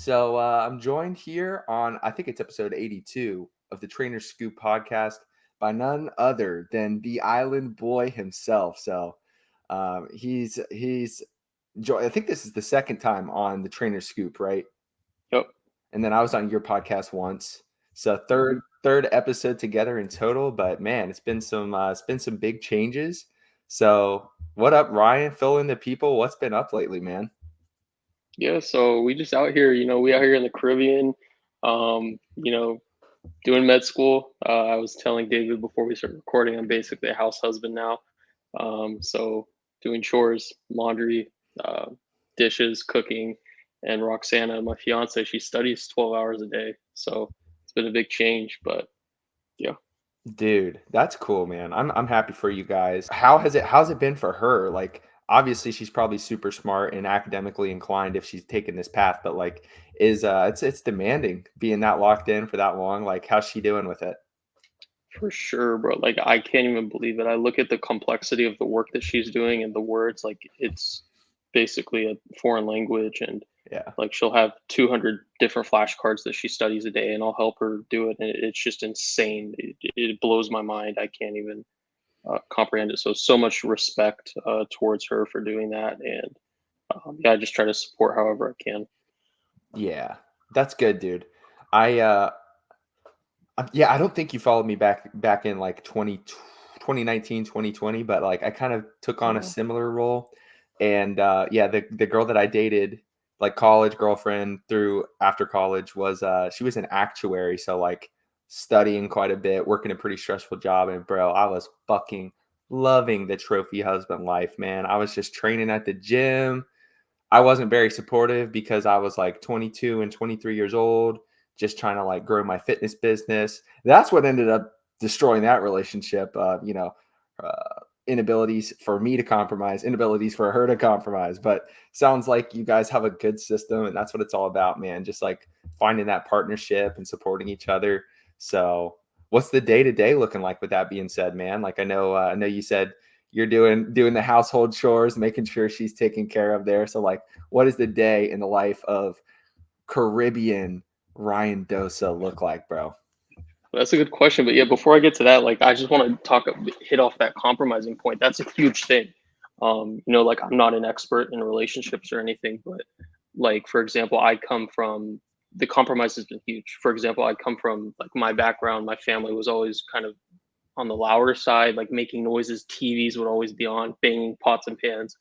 So I'm joined here on, I think it's episode 82 of the Trainer Scoop podcast by none other than the Island Boy himself. So he's I think this is the second time on the Trainer Scoop, right? Yep. And then I was on your podcast once. So hmm third episode together in total. But man, it's been some big changes. So what up, Ryan? Fill in the people. What's been up lately, man? Yeah, so we just out here, we out here in the Caribbean, doing med school. I was telling David before we started recording, I'm basically a house husband now. So doing chores, laundry, uh, dishes, cooking, and Roxana, my fiance, she studies 12 hours a day. So it's been a big change, but yeah. Dude, that's cool, man. I'm happy for you guys. How's it been for her? Like, obviously she's probably super smart and academically inclined if she's taken this path, but like is it's demanding being that locked in for that long. Like, how's she doing with it? For sure, bro. Like I can't even believe it. I look at the complexity of the work that she's doing and the words, like it's basically a foreign language and Yeah. like she'll have 200 different flashcards that she studies a day and I'll help her do it and it's just insane. It blows my mind. I can't even comprehend it. So much respect towards her for doing that and yeah, I just try to support however I can. Yeah. That's good, dude. I yeah, I don't think you followed me back in like 2019, 2020, but like I kind of took on a Yeah. similar role. And yeah, the girl that I dated, like college girlfriend through after college was she was an actuary, so like studying quite a bit, working a pretty stressful job. And bro, I was fucking loving the trophy husband life, man. I was just training at the gym. I wasn't very supportive because I was like 22 and 23 years old, just trying to like grow my fitness business. That's what ended up destroying that relationship. Inabilities for me to compromise, inabilities for her to compromise. But sounds like you guys have a good system, and that's what it's all about, man. Just like finding that partnership and supporting each other. So, what's the day to day looking like? With that being said, man, like I know you said you're doing the household chores, making sure she's taken care of there. So like, what does the day in the life of Caribbean Ryan Dosa look like, bro? That's a good question, but yeah, before I get to that, like I just want to hit off that compromising point. That's a huge thing. Like I'm not an expert in relationships or anything, but like for example, I come from the compromise has been huge. For example, I come from like my background, my family was always kind of on the louder side, like making noises, TVs would always be on, banging pots and pans,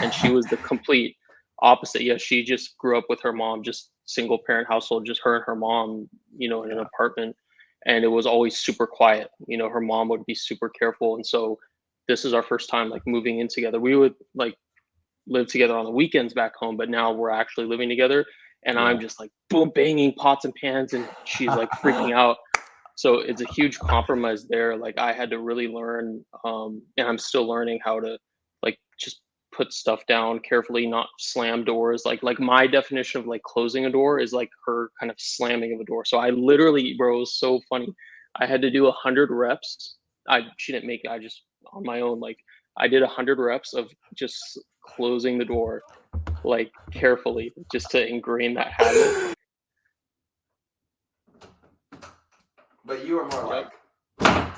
and she was the complete opposite. Yeah, she just grew up with her mom, just single parent household, just her and her mom, in an Yeah. apartment, and it was always super quiet. Her mom would be super careful, and so this is our first time like moving in together. We would like live together on the weekends back home, but now we're actually living together, and I'm Yeah. just like boom banging pots and pans, and she's like freaking out. So it's a huge compromise there. Like I had to really learn, and I'm still learning how to like just put stuff down carefully, not slam doors. Like my definition of like closing a door is like her kind of slamming of a door. So I literally, bro, it was so funny. I had to do 100 reps. She didn't make it. I just on my own. Like I did 100 reps of just closing the door like carefully, just to ingrain that habit. But you are more Yep. like,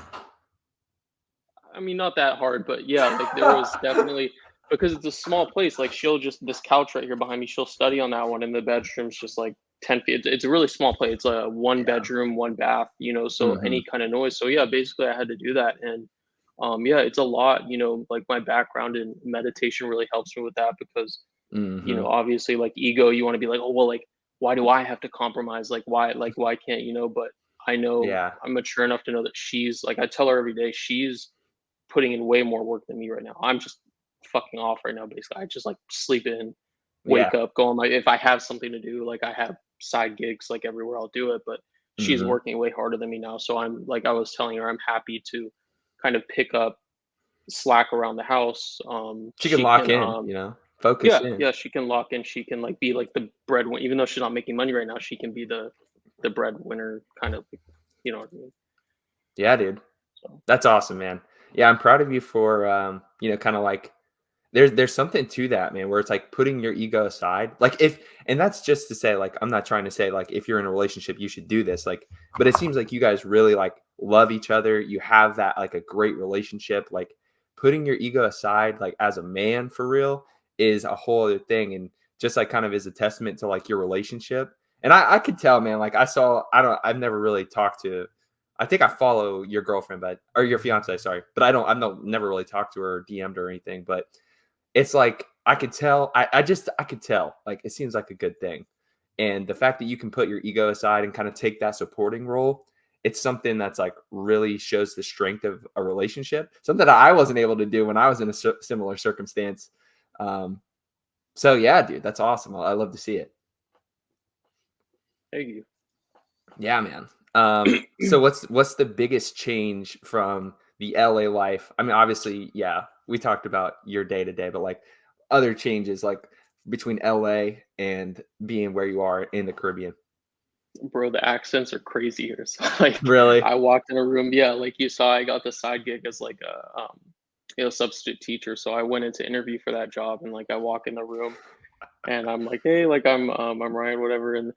I mean, not that hard, but yeah, like there was definitely because it's a small place. Like she'll just this couch right here behind me. She'll study on that one, and the bedroom's just like 10 feet. It's a really small place. It's a one yeah. bedroom, one bath. So hmm any kind of noise. So yeah, basically I had to do that, and yeah, it's a lot. Like my background in meditation really helps me with that because hmm obviously like ego, you want to be like, oh well, like why do I have to compromise? Like why can't But I know Yeah. I'm mature enough to know that she's like I tell her every day she's putting in way more work than me right now. I'm just fucking off right now, basically. I just like sleep in, Yeah. wake up, go on. Like if I have something to do, like I have side gigs like everywhere, I'll do it. But she's hmm working way harder than me now. So I'm like I was telling her, I'm happy to kind of pick up slack around the house. She can She lock can in, focus yeah, in. yeah, she can lock in. She can like be like the breadwinner, even though she's not making money right now. She can be the breadwinner, kind of. You know what I mean? Yeah, dude. So That's awesome, man. Yeah, I'm proud of you for kind of like There's something to that, man, where it's like putting your ego aside. Like if and that's just to say, like, I'm not trying to say like if you're in a relationship, you should do this. Like, but it seems like you guys really like love each other. You have that like a great relationship. Like putting your ego aside, like as a man for real, is a whole other thing. And just like kind of is a testament to like your relationship. And I could tell, man, like I've never really talked to I think I follow your girlfriend, but or your fiance, sorry. But I've never really talked to her or DM'd her or anything. But it's like I could tell. I could tell. Like it seems like a good thing, and the fact that you can put your ego aside and kind of take that supporting role, it's something that's like really shows the strength of a relationship. Something that I wasn't able to do when I was in a similar circumstance. Um, so yeah, dude, that's awesome. I love to see it. Thank you. Yeah, man. So what's the biggest change from the LA life? I mean, obviously, yeah, we talked about your day to day, but like other changes like between LA and being where you are in the Caribbean. Bro, the accents are crazy here. So like Really? I walked in a room, yeah, like you saw I got the side gig as like a substitute teacher. So I went in to interview for that job and like I walk in the room and I'm like, hey, like I'm Ryan, whatever. And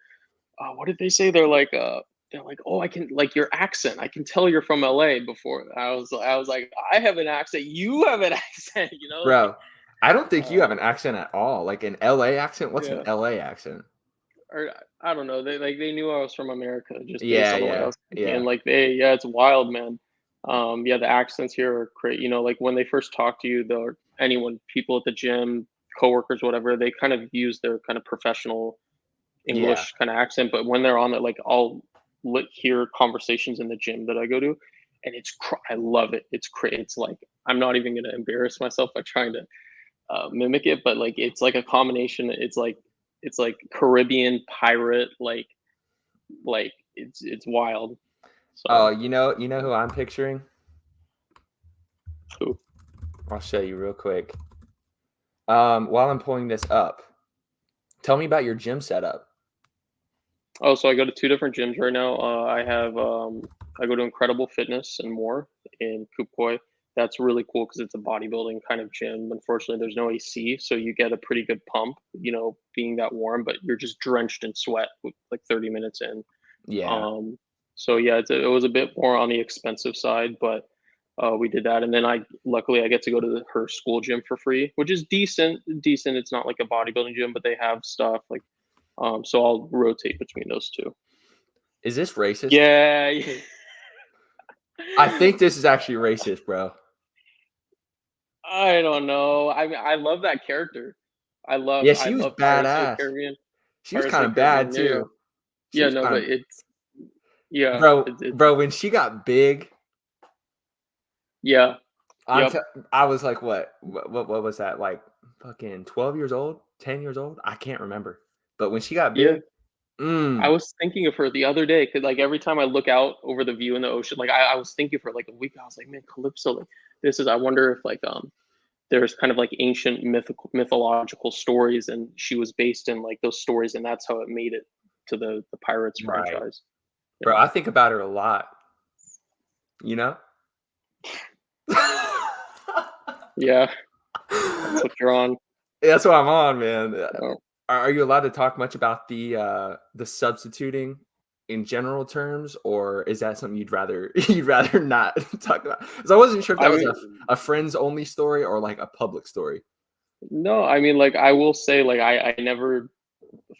what did they say? They're like, oh, I can like your accent. I can tell you're from LA before. I was like, I have an accent. You have an accent, you know? Like, Bro, I don't think you have um, an accent at all. Like an LA accent? What's an yeah. LA accent? Or I don't know. They knew I was from America just based Yeah, on the way I yeah, was speaking. yeah. And like yeah, it's wild, man. Yeah, the accents here are great. You know, like when they first talk to you, they'll anyone, people at the gym, coworkers, whatever, they kind of use their kind of professional Yeah. English kind of accent, but when they're on it, like I'll hear conversations in the gym that I go to, and I love it. It's like I'm not even gonna embarrass myself by trying to mimic it, but like it's like a combination. It's like Caribbean pirate, like it's wild. Oh, So you know who I'm picturing? cool. I'll show you real quick. While I'm pulling this up, tell me about your gym setup. Oh, so I go to two different gyms right now. I go to Incredible Fitness and More in Kupkoi. That's really cool because it's a bodybuilding kind of gym. Unfortunately, there's no AC, so you get a pretty good pump, you know, being that warm, but you're just drenched in sweat with like 30 minutes in. Yeah. Um, so yeah, it was a bit more on the expensive side, but we did that, and then luckily I get to go to her school gym for free, which is decent. Decent. It's not like a bodybuilding gym, but they have stuff like so I'll rotate between those two. Is this racist? Yeah, yeah. I think this is actually racist, bro. I don't know. I mean, I love that character. Yeah, I she was love Pirates of the badass. Caribbean. She was Pirates of kind the of bad Caribbean. Yeah, too. She yeah. was No, kind but of yeah, it's bro. When she got big, yeah, I'm yep, t- I was like, what was that? Like fucking 12 years old, 10 years old? I can't remember. But when she got yeah. big, I mm, was thinking of her the other day because like every time I look out over the view in the ocean, like I was thinking for like a week. I was like, man, Calypso, like this is. I wonder if like there's kind of like ancient mythological stories, and she was based in like those stories, and that's how it made it to the Pirates right. franchise. Bro, Yeah, I think about her a lot, you know? yeah, that's what you're on. That's what I'm on, man. Uh, Are you allowed to talk much about the substituting in general terms, or is that something you'd rather you'd rather not talk about? Because I wasn't sure if I that was mean, a friends only story or like a public story. no, I mean, like I will say, like I never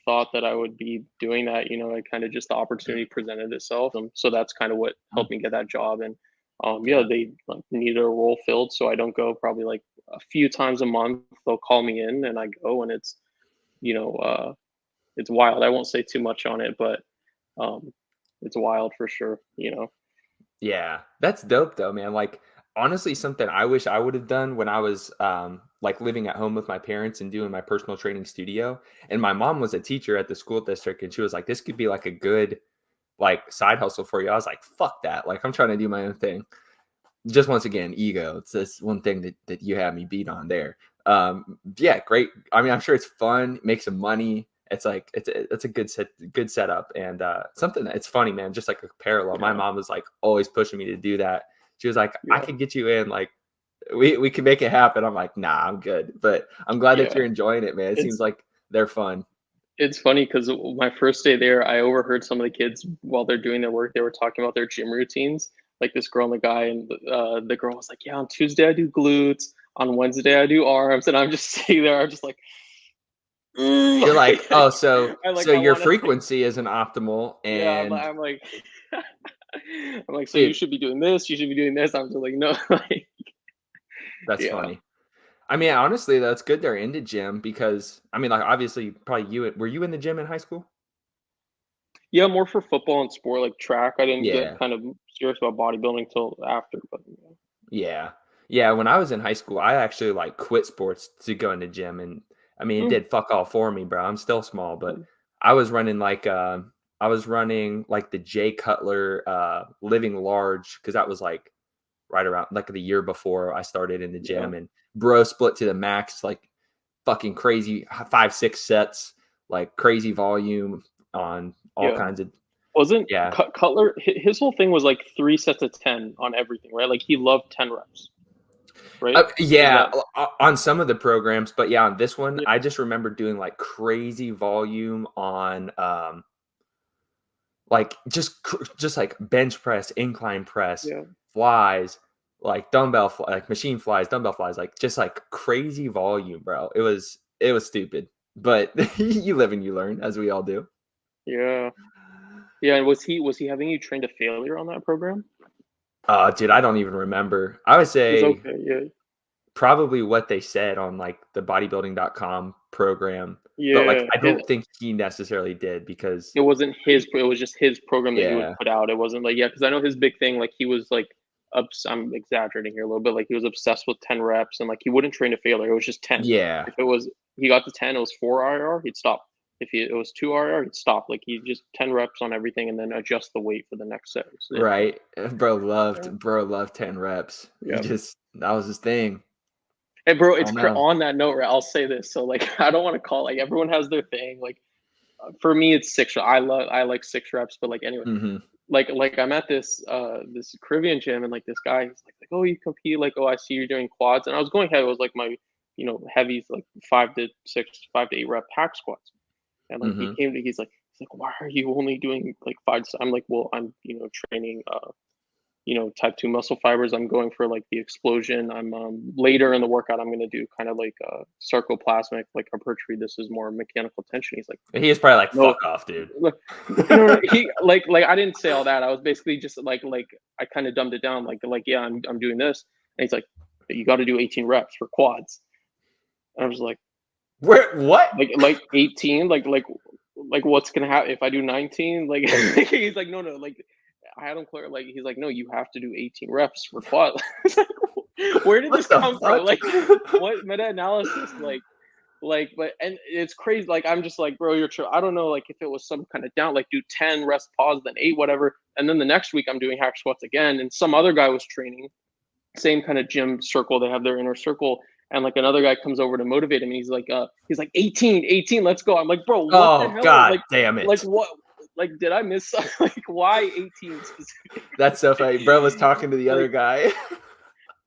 thought that I would be doing that. You know, I kind of just the opportunity presented itself, so that's kind of what Mm. helped me get that job. And yeah, Yeah, they like, needed a role filled, so I don't go probably like a few times a month. They'll call me in, and I go, and it's you know, it's wild. I won't say too much on it, but um, it's wild for sure. You know. yeah, that's dope though, man. Like honestly, something I wish I would have done when I was like living at home with my parents and doing my personal training studio. And my mom was a teacher at the school district, and she was like, "This could be like a good like side hustle for you." I was like, "Fuck that!" Like I'm trying to do my own thing. Just once again, ego. It's this one thing that you have me beat on there. Yeah, great. I mean, I'm sure it's fun. Make some money. It's like it's a good setup, and something that it's funny, man. Just like a parallel. My Yeah. mom was like always pushing me to do that. She was like, I Yeah. could get you in like we can make it happen. I'm like, nah, I'm good. But I'm glad that Yeah, you're enjoying it, man. It seems it's like they're fun. it's funny because my first day there, I overheard some of the kids while they're doing their work. They were talking about their gym routines, like this girl and the guy, and the girl was like, "Yeah, on Tuesday I do glutes, on Wednesday I do arms," and I'm just sitting there, I'm just like, You're like, like, oh, so I like so I your want to, frequency isn't optimal, yeah, and I'm like, I'm like, so you dude, should be doing this, you should be doing this. I'm just like, no, like, that's yeah, funny. I mean, honestly, that's good they're into gym because I mean, like, obviously, probably you were you in the gym in high school? yeah, more for football and sport like track. I didn't get Yeah. kind of serious about bodybuilding until after, but Yeah. Yeah, when I was in high school, I actually, like, quit sports to go into gym, and, I mean, it mm, did fuck all for me, bro. I'm still small, but mm, I was running, like, I was running, like, the Jay Cutler, living large because that was, like, right around like, the year before I started in the yeah, gym, and bro split to the max, like, fucking crazy 5, 6 sets, like, crazy volume on all yeah. kinds of Wasn't yeah. Cutler? His whole thing was like 3 sets of 10 on everything, right? Like he loved 10 reps, right? Is Yeah, that on some of the programs, but yeah, on this one, yeah, I just remember doing like crazy volume on like just like bench press, incline press, yeah, flies, like like machine flies, dumbbell flies, like just like crazy volume, bro. It was stupid, but you live and you learn, as we all do. yeah, yeah? And was he having you train to failure on that program? Dude, I don't even remember. I would It's say okay, yeah, probably what they said on, like, the bodybuilding.com program, but, like, yeah. I don't think he necessarily did because It wasn't his. It was just his program that he would yeah. put out. It wasn't like yeah, because I know his big thing. Like he was like, I'm exaggerating here a little bit. Like he was obsessed with 10 reps, and like he wouldn't train to failure. It was just 10. Yeah, If it was he got to 10, it was 4 RR. He'd stop. If it was 2 RR, he'd stop. Like he just 10 reps on everything, and then adjust the weight for the next set. So, yeah, right. yeah, Bro loved 10 reps. He yeah. just that was his thing. Hey, bro, I it's don't know. on that note, right? I'll say this. So like, I don't want to call like everyone has their thing. Like for me, it's six. I like 6 reps, but like anyway. Mhm, Like I'm at this Caribbean gym and like this guy he's like oh you compete like oh I see you're doing quads and I was going heavy it was like my heavies like 5 to 8 rep hack squats and like he mhm. came to he's like why are you only doing like five I'm like well I'm training type 2 muscle fibers. I'm going for like the explosion. I'm later in the workout I'm going to do kind of like sarcoplasmic like hypertrophy. This is more mechanical tension. He's like He was probably like, no, "Fuck off, dude." no. He like I didn't say all that. I was basically just like I kind of dumbed it down. Like yeah, I'm doing this, and he's like, you got to do 18 reps for quads. And I was Where what? like 18, like what's gonna happen if I do 19? Like he's like no like I had him clear. Like he's like no, you have to do 18 reps for quad. It's like, where did What this the come from? Like fuck? what meta analysis? Like, but and it's crazy. Like, I'm just like, bro, you're true. I don't know, like, if it was some kind of down, like, do 10, rest, pause, then 8, whatever. And then the next week, I'm doing hack squats again. And some other guy was training, same kind of gym circle. They have their inner circle. And like another guy comes over to motivate him. And he's like 18, 18, let's go. I'm like, bro, what the Oh, hell? god damn Like it. what? Like, did I miss something? Like, why 18 specifically? That's so funny. Bro was talking to the other like, guy.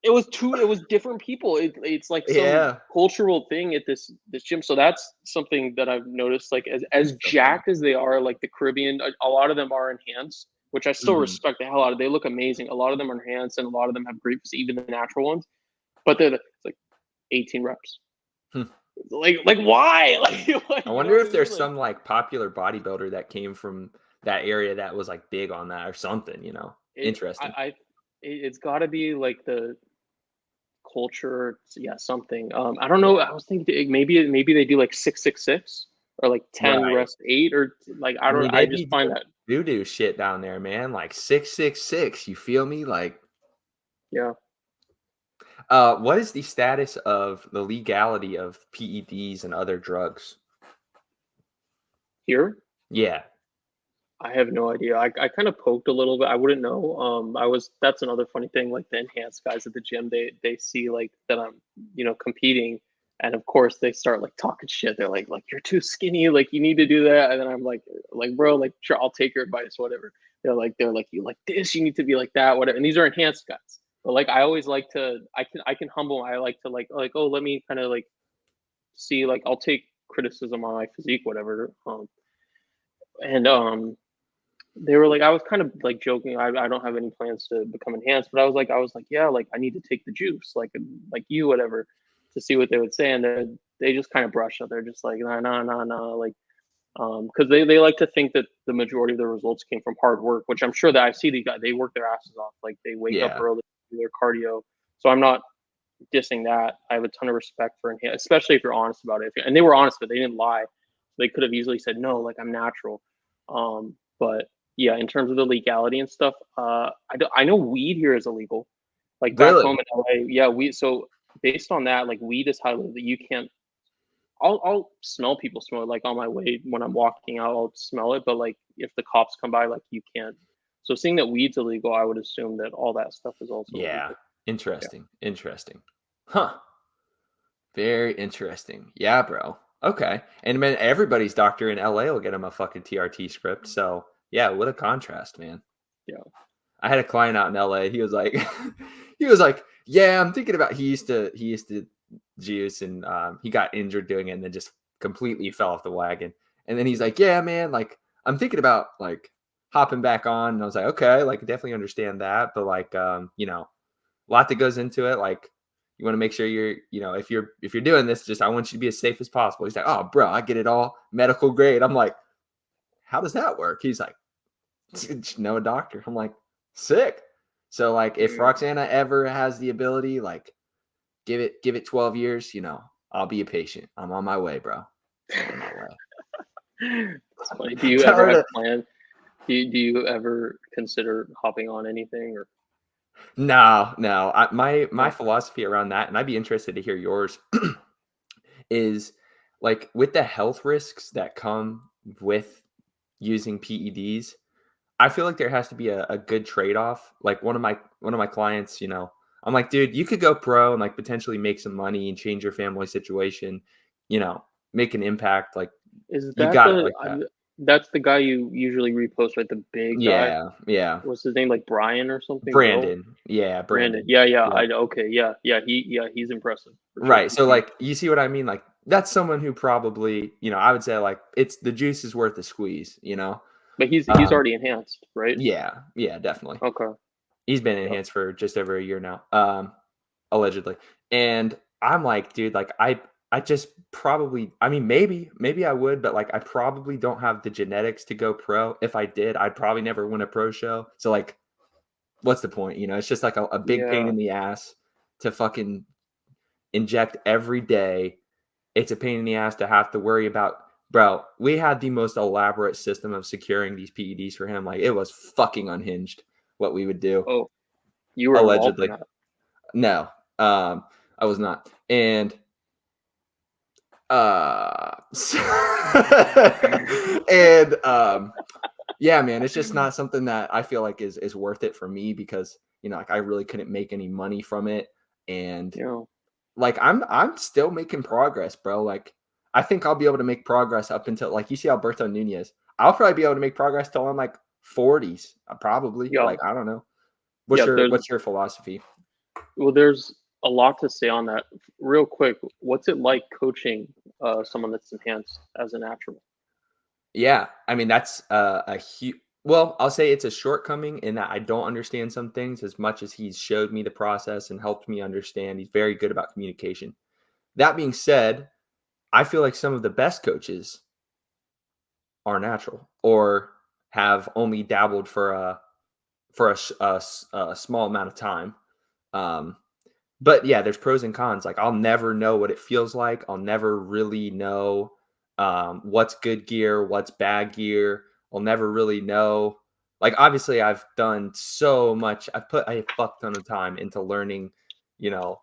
it was different people. It's like some Yeah. cultural thing at this gym. So that's something that I've noticed. Like as So funny. jacked as they are, like the Caribbean, a lot of them are enhanced, which I still Mhm. respect the hell out of. They look amazing. A lot of them are enhanced, and a lot of them have great, even the natural ones. But it's like 18 reps. Hmm. Like why? Like I you know wonder what I if mean? there's Like some, like, popular bodybuilder that came from that area that was, like, big on that or something, you know? it, Interesting. it's got to be like the culture, yeah, something. I don't know. Yeah. I was thinking maybe they do like 666 or like 10 Right. rest 8 or like I I don't. mean, I they just be find doing that voodoo shit down there, man, like 666, you feel me? Like, yeah. what is the status of the legality of PEDs and other drugs? Here, Yeah. I have no idea. I kind of poked a little bit. I wouldn't know. I was that's another funny thing. Like the enhanced guys at the gym, they see like that I'm competing, and of course they start like talking shit. They're like you're too skinny. Like you need to do that. And then I'm like bro, like sure I'll take your advice, whatever. They're like you like this. You need to be like that, whatever. And these are enhanced guys. But like I always like to I can humble I like to like oh let me kind of like see like I'll take criticism on my physique whatever and they were like I was kind of like joking I don't have any plans to become enhanced but I was like yeah like I need to take the juice like you whatever to see what they would say and they just kind of brush it they're just like no no no no like because they like to think that the majority of the results came from hard work, which I'm sure that I see the guy they work their asses off, like they wake up Yeah. early, do their cardio. So I'm not dissing that. I have a ton of respect for him, especially if you're honest about it. And they were honest, but they didn't lie. They could have easily said no, like I'm natural. But yeah, in terms of the legality and stuff, I know weed here is illegal. Like back Really? home in LA, yeah, we so based on that, like weed is highly that you can't I'll smell people smoke like on my way when I'm walking out. I'll smell it, but like if the cops come by, like you can't. So seeing that weed's illegal, I would assume that all that stuff is also Yeah. illegal. Yeah. Interesting. Interesting. Huh. Very interesting. Yeah, bro. Okay. And man, everybody's doctor in LA will get him a fucking TRT script. So yeah, what a contrast, man. Yeah. I had a client out in LA. He was like, he was like, yeah, I'm thinking about. He used to juice, and he got injured doing it, and then just completely fell off the wagon. And then he's like, yeah, man, like I'm thinking about like hopping back on. And I was like, okay, like definitely understand that, but like, you know, a lot that goes into it. Like, you want to make sure you're, you know, if you're doing this, just I want you to be as safe as possible. He's like, oh, bro, I get it all medical grade. I'm like, how does that work? He's like, know a doctor. I'm like, sick. So like if Yeah. Roxana ever has the ability, like give it 12 years, you know, I'll be a patient. I'm on my way, bro. I'm on my way. It's funny. Do you Tell ever her have to plans? Do you ever consider hopping on anything or no, no. My no? philosophy around that, and I'd be interested to hear yours, is like with the health risks that come with using PEDs, I feel like there has to be a good trade-off. Like one of my clients, you know, I'm like, dude, you could go pro and like potentially make some money and change your family situation, you know, make an impact. Like Is you that got it like that. that's the guy you usually repost, right? The big guy. Yeah, yeah. What's his name? Like Brian or something? Bill? Brandon. Yeah, Brandon. Brandon. Yeah, yeah. Yeah. I okay. Yeah, he's impressive for sure. Right. So like you see what I mean? Like that's someone who probably, you know, I would say like it's the juice is worth the squeeze, you know? But he's Um, already enhanced, right? yeah, yeah, definitely. Okay. He's been Yeah. enhanced for just over a year now. Allegedly. And I'm like, dude, like I just probably I mean maybe I would, but like I probably don't have the genetics to go pro. If I did, I'd probably never win a pro show. So like what's the point? You know, it's just like a big pain Yeah. in the ass to fucking inject every day. It's a pain in the ass to have to worry about bro, we had the most elaborate system of securing these PEDs for him. Like it was fucking unhinged what we would do. Oh, you were involved in Allegedly. that. No, I was not. And so and yeah, man, it's just not something that I feel like is worth it for me because you know, like I really couldn't make any money from it. And You know. like I'm still making progress, bro. Like I think I'll be able to make progress up until like you see Alberto Nunez. I'll probably be able to make progress till I'm like 40s, probably. Yeah. Like I don't know. Yeah. What's your philosophy? There's a lot to say on that. Real quick, what's it like coaching someone that's enhanced as a natural? Yeah, I mean that's a huge. Well, I'll say it's a shortcoming in that I don't understand some things as much as he's showed me the process and helped me understand. He's very good about communication. That being said, I feel like some of the best coaches are natural or have only dabbled for a small amount of time. Um, but yeah, there's pros and cons. Like I'll never know what it feels like. I'll never really know what's good gear, what's bad gear. I'll never really know. Like obviously, I've done so much. I've put a fuck ton of time into learning, you know,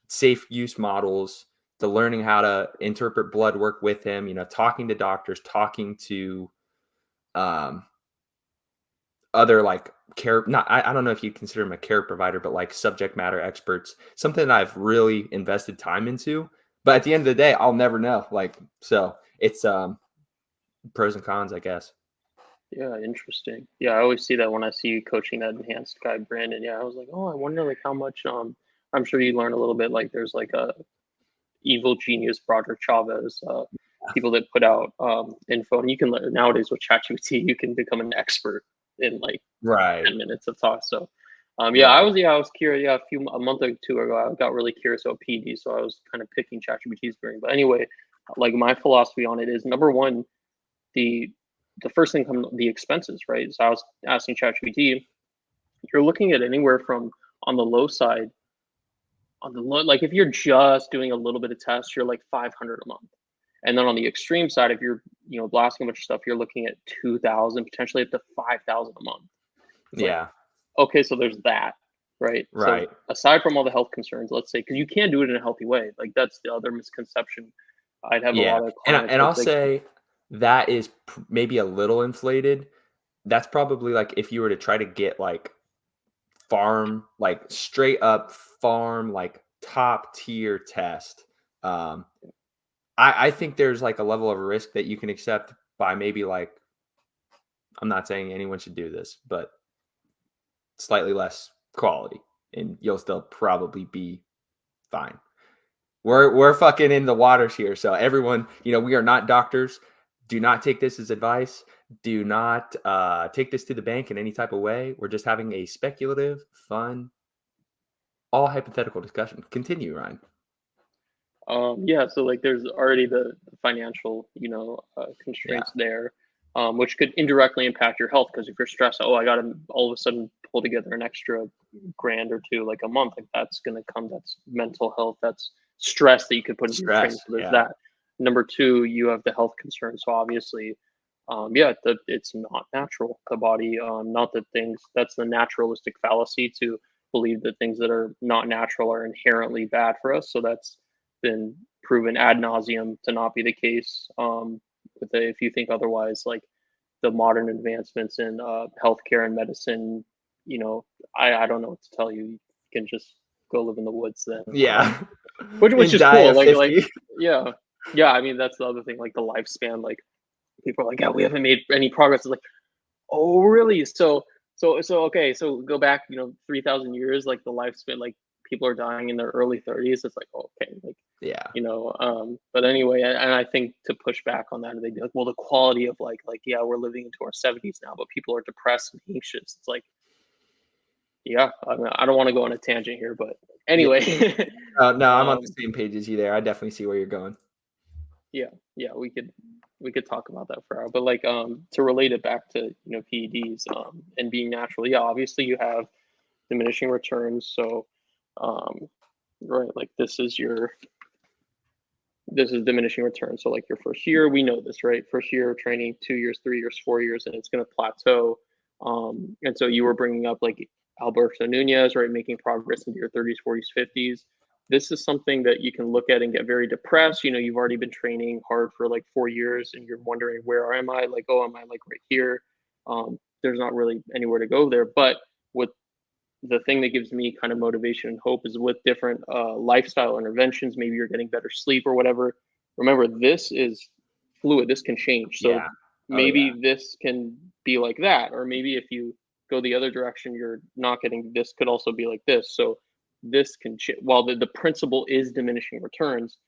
safe use models, to learning how to interpret blood work with him. You know, talking to doctors, talking to um, other like care not I don't know if you consider them a care provider but like subject matter experts, something that I've really invested time into, but at the end of the day I'll never know. Like so it's pros and cons, I guess. Yeah, interesting. Yeah, I always see that when I see you coaching that enhanced guy, Brandon. Yeah, I was like, oh, I wonder like how much. I'm sure you learn a little bit. Like, there's like a evil genius Broderick Chavez, people that put out info, and you can nowadays with ChatGPT, you can become an expert in like Right. 10 minutes of talk. So, Right. I was curious. Yeah, a month or two ago, I got really curious about PD, so I was kind of picking ChatGPT's brain. But anyway, like my philosophy on it is number one, the the first thing come the expenses, right? So I was asking ChatGPT, you're looking at anywhere from on the low side, on the low, like if you're just doing a little bit of tests, you're like 500 a month. And then on the extreme side, if you're, blasting a bunch of stuff, you're looking at 2,000, potentially up to 5,000 a month. It's like, Yeah. okay, so there's that, right? So Right. aside from all the health concerns, let's say, because you can do it in a healthy way, like that's the other misconception. I'd have a Yeah. lot of And clients where I'll it's like, say that is maybe a little inflated. That's probably like if you were to try to get like farm, like straight up farm, like top tier test. Um, I think there's like a level of risk that you can accept by maybe like, I'm not saying anyone should do this, but slightly less quality, and you'll still probably be fine. We're fucking in the waters here, so everyone, we are not doctors. Do not take this as advice. Do not take this to the bank in any type of way. We're just having a speculative, fun, all hypothetical discussion. Continue, Ryan. yeah, so like there's already the financial, Yeah. constraints there, which could indirectly impact your health because if you're stressed, oh, I got to all of a sudden pull together an extra grand or two like a month, like that's going to come. That's mental health. That's stress that you could put into your training. Stress. So there's Yeah. that. Number two, you have the health concerns. So obviously, yeah, it's not natural. The body, not that things. That's the naturalistic fallacy to believe that things that are not natural are inherently bad for us. So that's been proven ad nauseum to not be the case. If you think otherwise, like the modern advancements in healthcare and medicine, I don't know what to tell you. You can just go live in the woods then, Yeah. which And is die cool. at Like 50. yeah, yeah. I mean, that's the other thing. Like the lifespan. Like people are like, yeah, we haven't made any progress. It's like, oh, really? So okay. So go back, 3,000 years. Like the lifespan. Like people are dying in their early 30s. It's like, oh, okay, like Yeah. but anyway, and I think to push back on that, they'd be like, well, the quality of like yeah, we're living into our 70s now, but people are depressed and anxious. It's like, yeah, I mean, I don't want to go on a tangent here, but Yeah. anyway. No, I'm on the um same page as you there. I definitely see where you're going. yeah, yeah, we could talk about that for an hour, but like to relate it back to PEDs and being natural, yeah, obviously you have diminishing returns. So um right, like this is diminishing returns. So like your first year, we know this, right? First year of training, 2 years, 3 years, 4 years, and it's going to plateau. And so you were bringing up like Alberto Nunez, right? Making progress into your 30s, 40s, 50s. This is something that you can look at and get very depressed. You've already been training hard for like 4 years and you're wondering, where am I? Like, oh, am I like right here? There's not really anywhere to go there. But with the thing that gives me kind of motivation and hope is with different lifestyle interventions. Maybe you're getting better sleep or whatever. Remember, this is fluid. This can change. So Yeah. Oh yeah. maybe this can be like that, or maybe if you go the other direction, you're not getting this. Could also be like this. So this can while the principle is diminishing returns.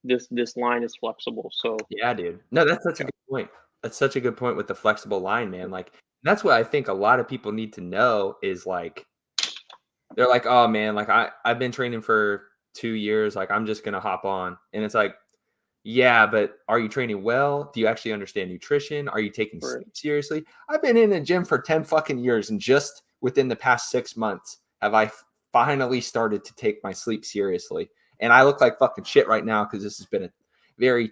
This line is flexible. So Yeah, dude. No, that's such a yeah, good point. That's such a good point with the flexible line, man. Like, that's what I think a lot of people need to know is like, they're like, oh man, like I've been training for 2 years. Like, I'm just gonna hop on. And it's like, yeah, but are you training well? Do you actually understand nutrition? Are you taking right. sleep seriously? I've been in the gym for 10 fucking years, and just within the past 6 months have I finally started to take my sleep seriously. And I look like fucking shit right now because this has been a very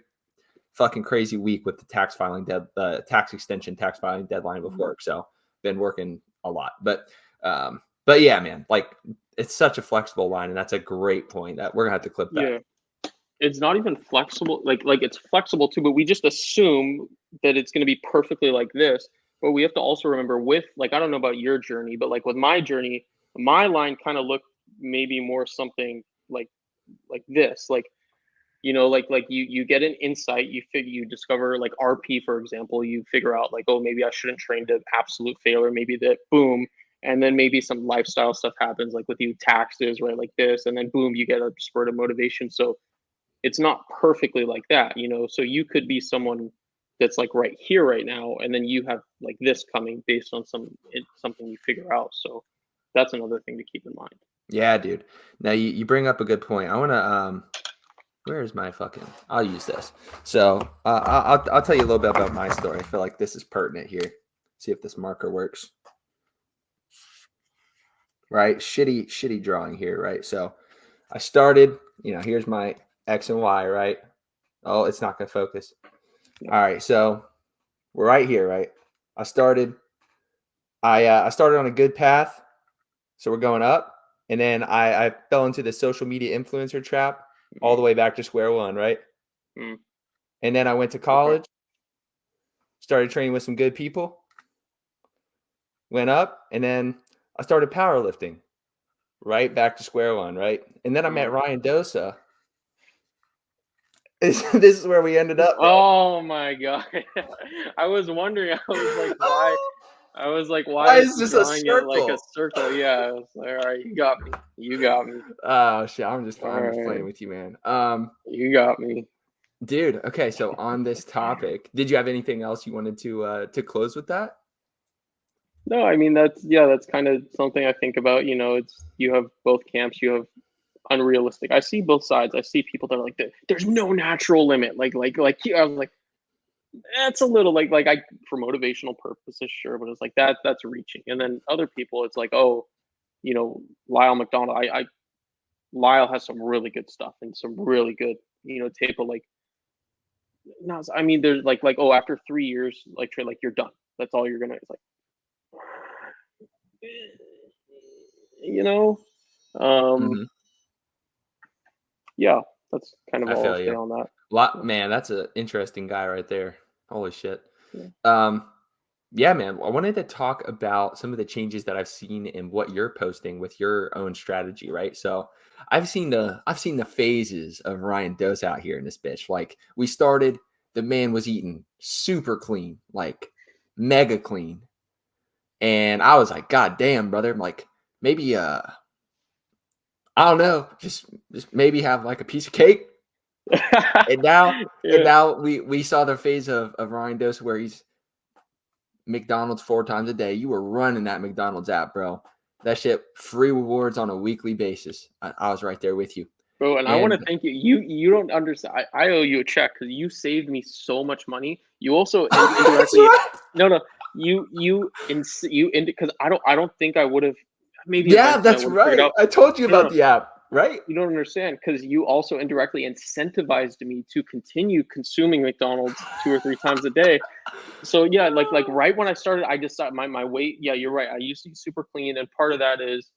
fucking crazy week with the tax extension, tax filing deadline with work. So been working a lot. But yeah, man, like it's such a flexible line, and that's a great point that we're gonna have to clip that. Yeah. It's not even flexible, like it's flexible too, but we just assume that it's going to be perfectly like this. But we have to also remember, with like, I don't know about your journey, but like with my journey, my line kind of looked maybe more something like this. Like like you get an insight, you discover like RP, for example, you figure out like, oh, maybe I shouldn't train to absolute failure, maybe that boom, and then maybe some lifestyle stuff happens like with you taxes, right, like this, and then boom, you get a spurt of motivation. So it's not perfectly like that, so you could be someone that's like right here right now, and then you have like this coming based on something you figure out. So that's another thing to keep in mind. Yeah, dude. Now you bring up a good point. I want to where is my fucking? I'll use this. So I'll tell you a little bit about my story. I feel like this is pertinent here. See if this marker works. Right, shitty drawing here. Right, so I started. Here's my X and Y. Right. Oh, it's not gonna focus. All right, so we're right here. Right. I started. I started on a good path. So we're going up, and then I fell into the social media influencer trap all the way back to square one. Right. Mm, And then I went to okay. college, started training with some good people, went up, and then I started powerlifting, right back to square one, right? And then I met Mm. Ryan Dosa. This is where we ended up, bro. Oh my god. I was wondering, I was like, why Why is is he this a drawing it like a circle? circle? Yeah, I was like, all right, you got me. You got me. Oh shit, All I'm just playing right, with you, man. you got me. Dude, okay, so on this topic, did you have anything else you wanted to close with that? No, I mean that's kind of something I think about. It's you have both camps. You have unrealistic. I see both sides. I see people that are like, there's no natural limit. I was like, that's a little like I for motivational purposes, sure, but it's like that's reaching. And then other people, it's like, oh, Lyle McDonald. I Lyle has some really good stuff and some really good, tape of like, no, I mean, there's like, oh, after 3 years, like, Trey, like, you're done. That's all you're gonna. It's like, you know, um, Mhm. yeah, that's kind of I all I'll feel say you. on that. Lot Yeah, man, that's an interesting guy right there. Holy shit. yeah. Um, yeah, man. I wanted to talk about some of the changes that I've seen in what you're posting with your own strategy, right? So I've seen the phases of Ryan Dose out here in this bitch. Like we started, the man was eating super clean, like mega clean. And I was like, God damn, brother. I'm like, maybe I don't know, just maybe have like a piece of cake. And now and Yeah. now we saw the phase of Ryan Dose where he's McDonald's 4 times a day. You were running that McDonald's app, bro. That shit, free rewards on a weekly basis. I was right there with you. Bro, and I want to And thank you. You don't understand. I owe you a check because you saved me so much money. You also that's indirectly, right. no, no, you because I don't think I would have. Maybe Yeah, eventually I that's would have figured right. out. I told you No, about no, the app, right? you don't understand because you also indirectly incentivized me to continue consuming McDonald's 2 or 3 times a day. So yeah, like right when I started, I just thought my weight. Yeah, you're right. I used to be super clean, and part of that is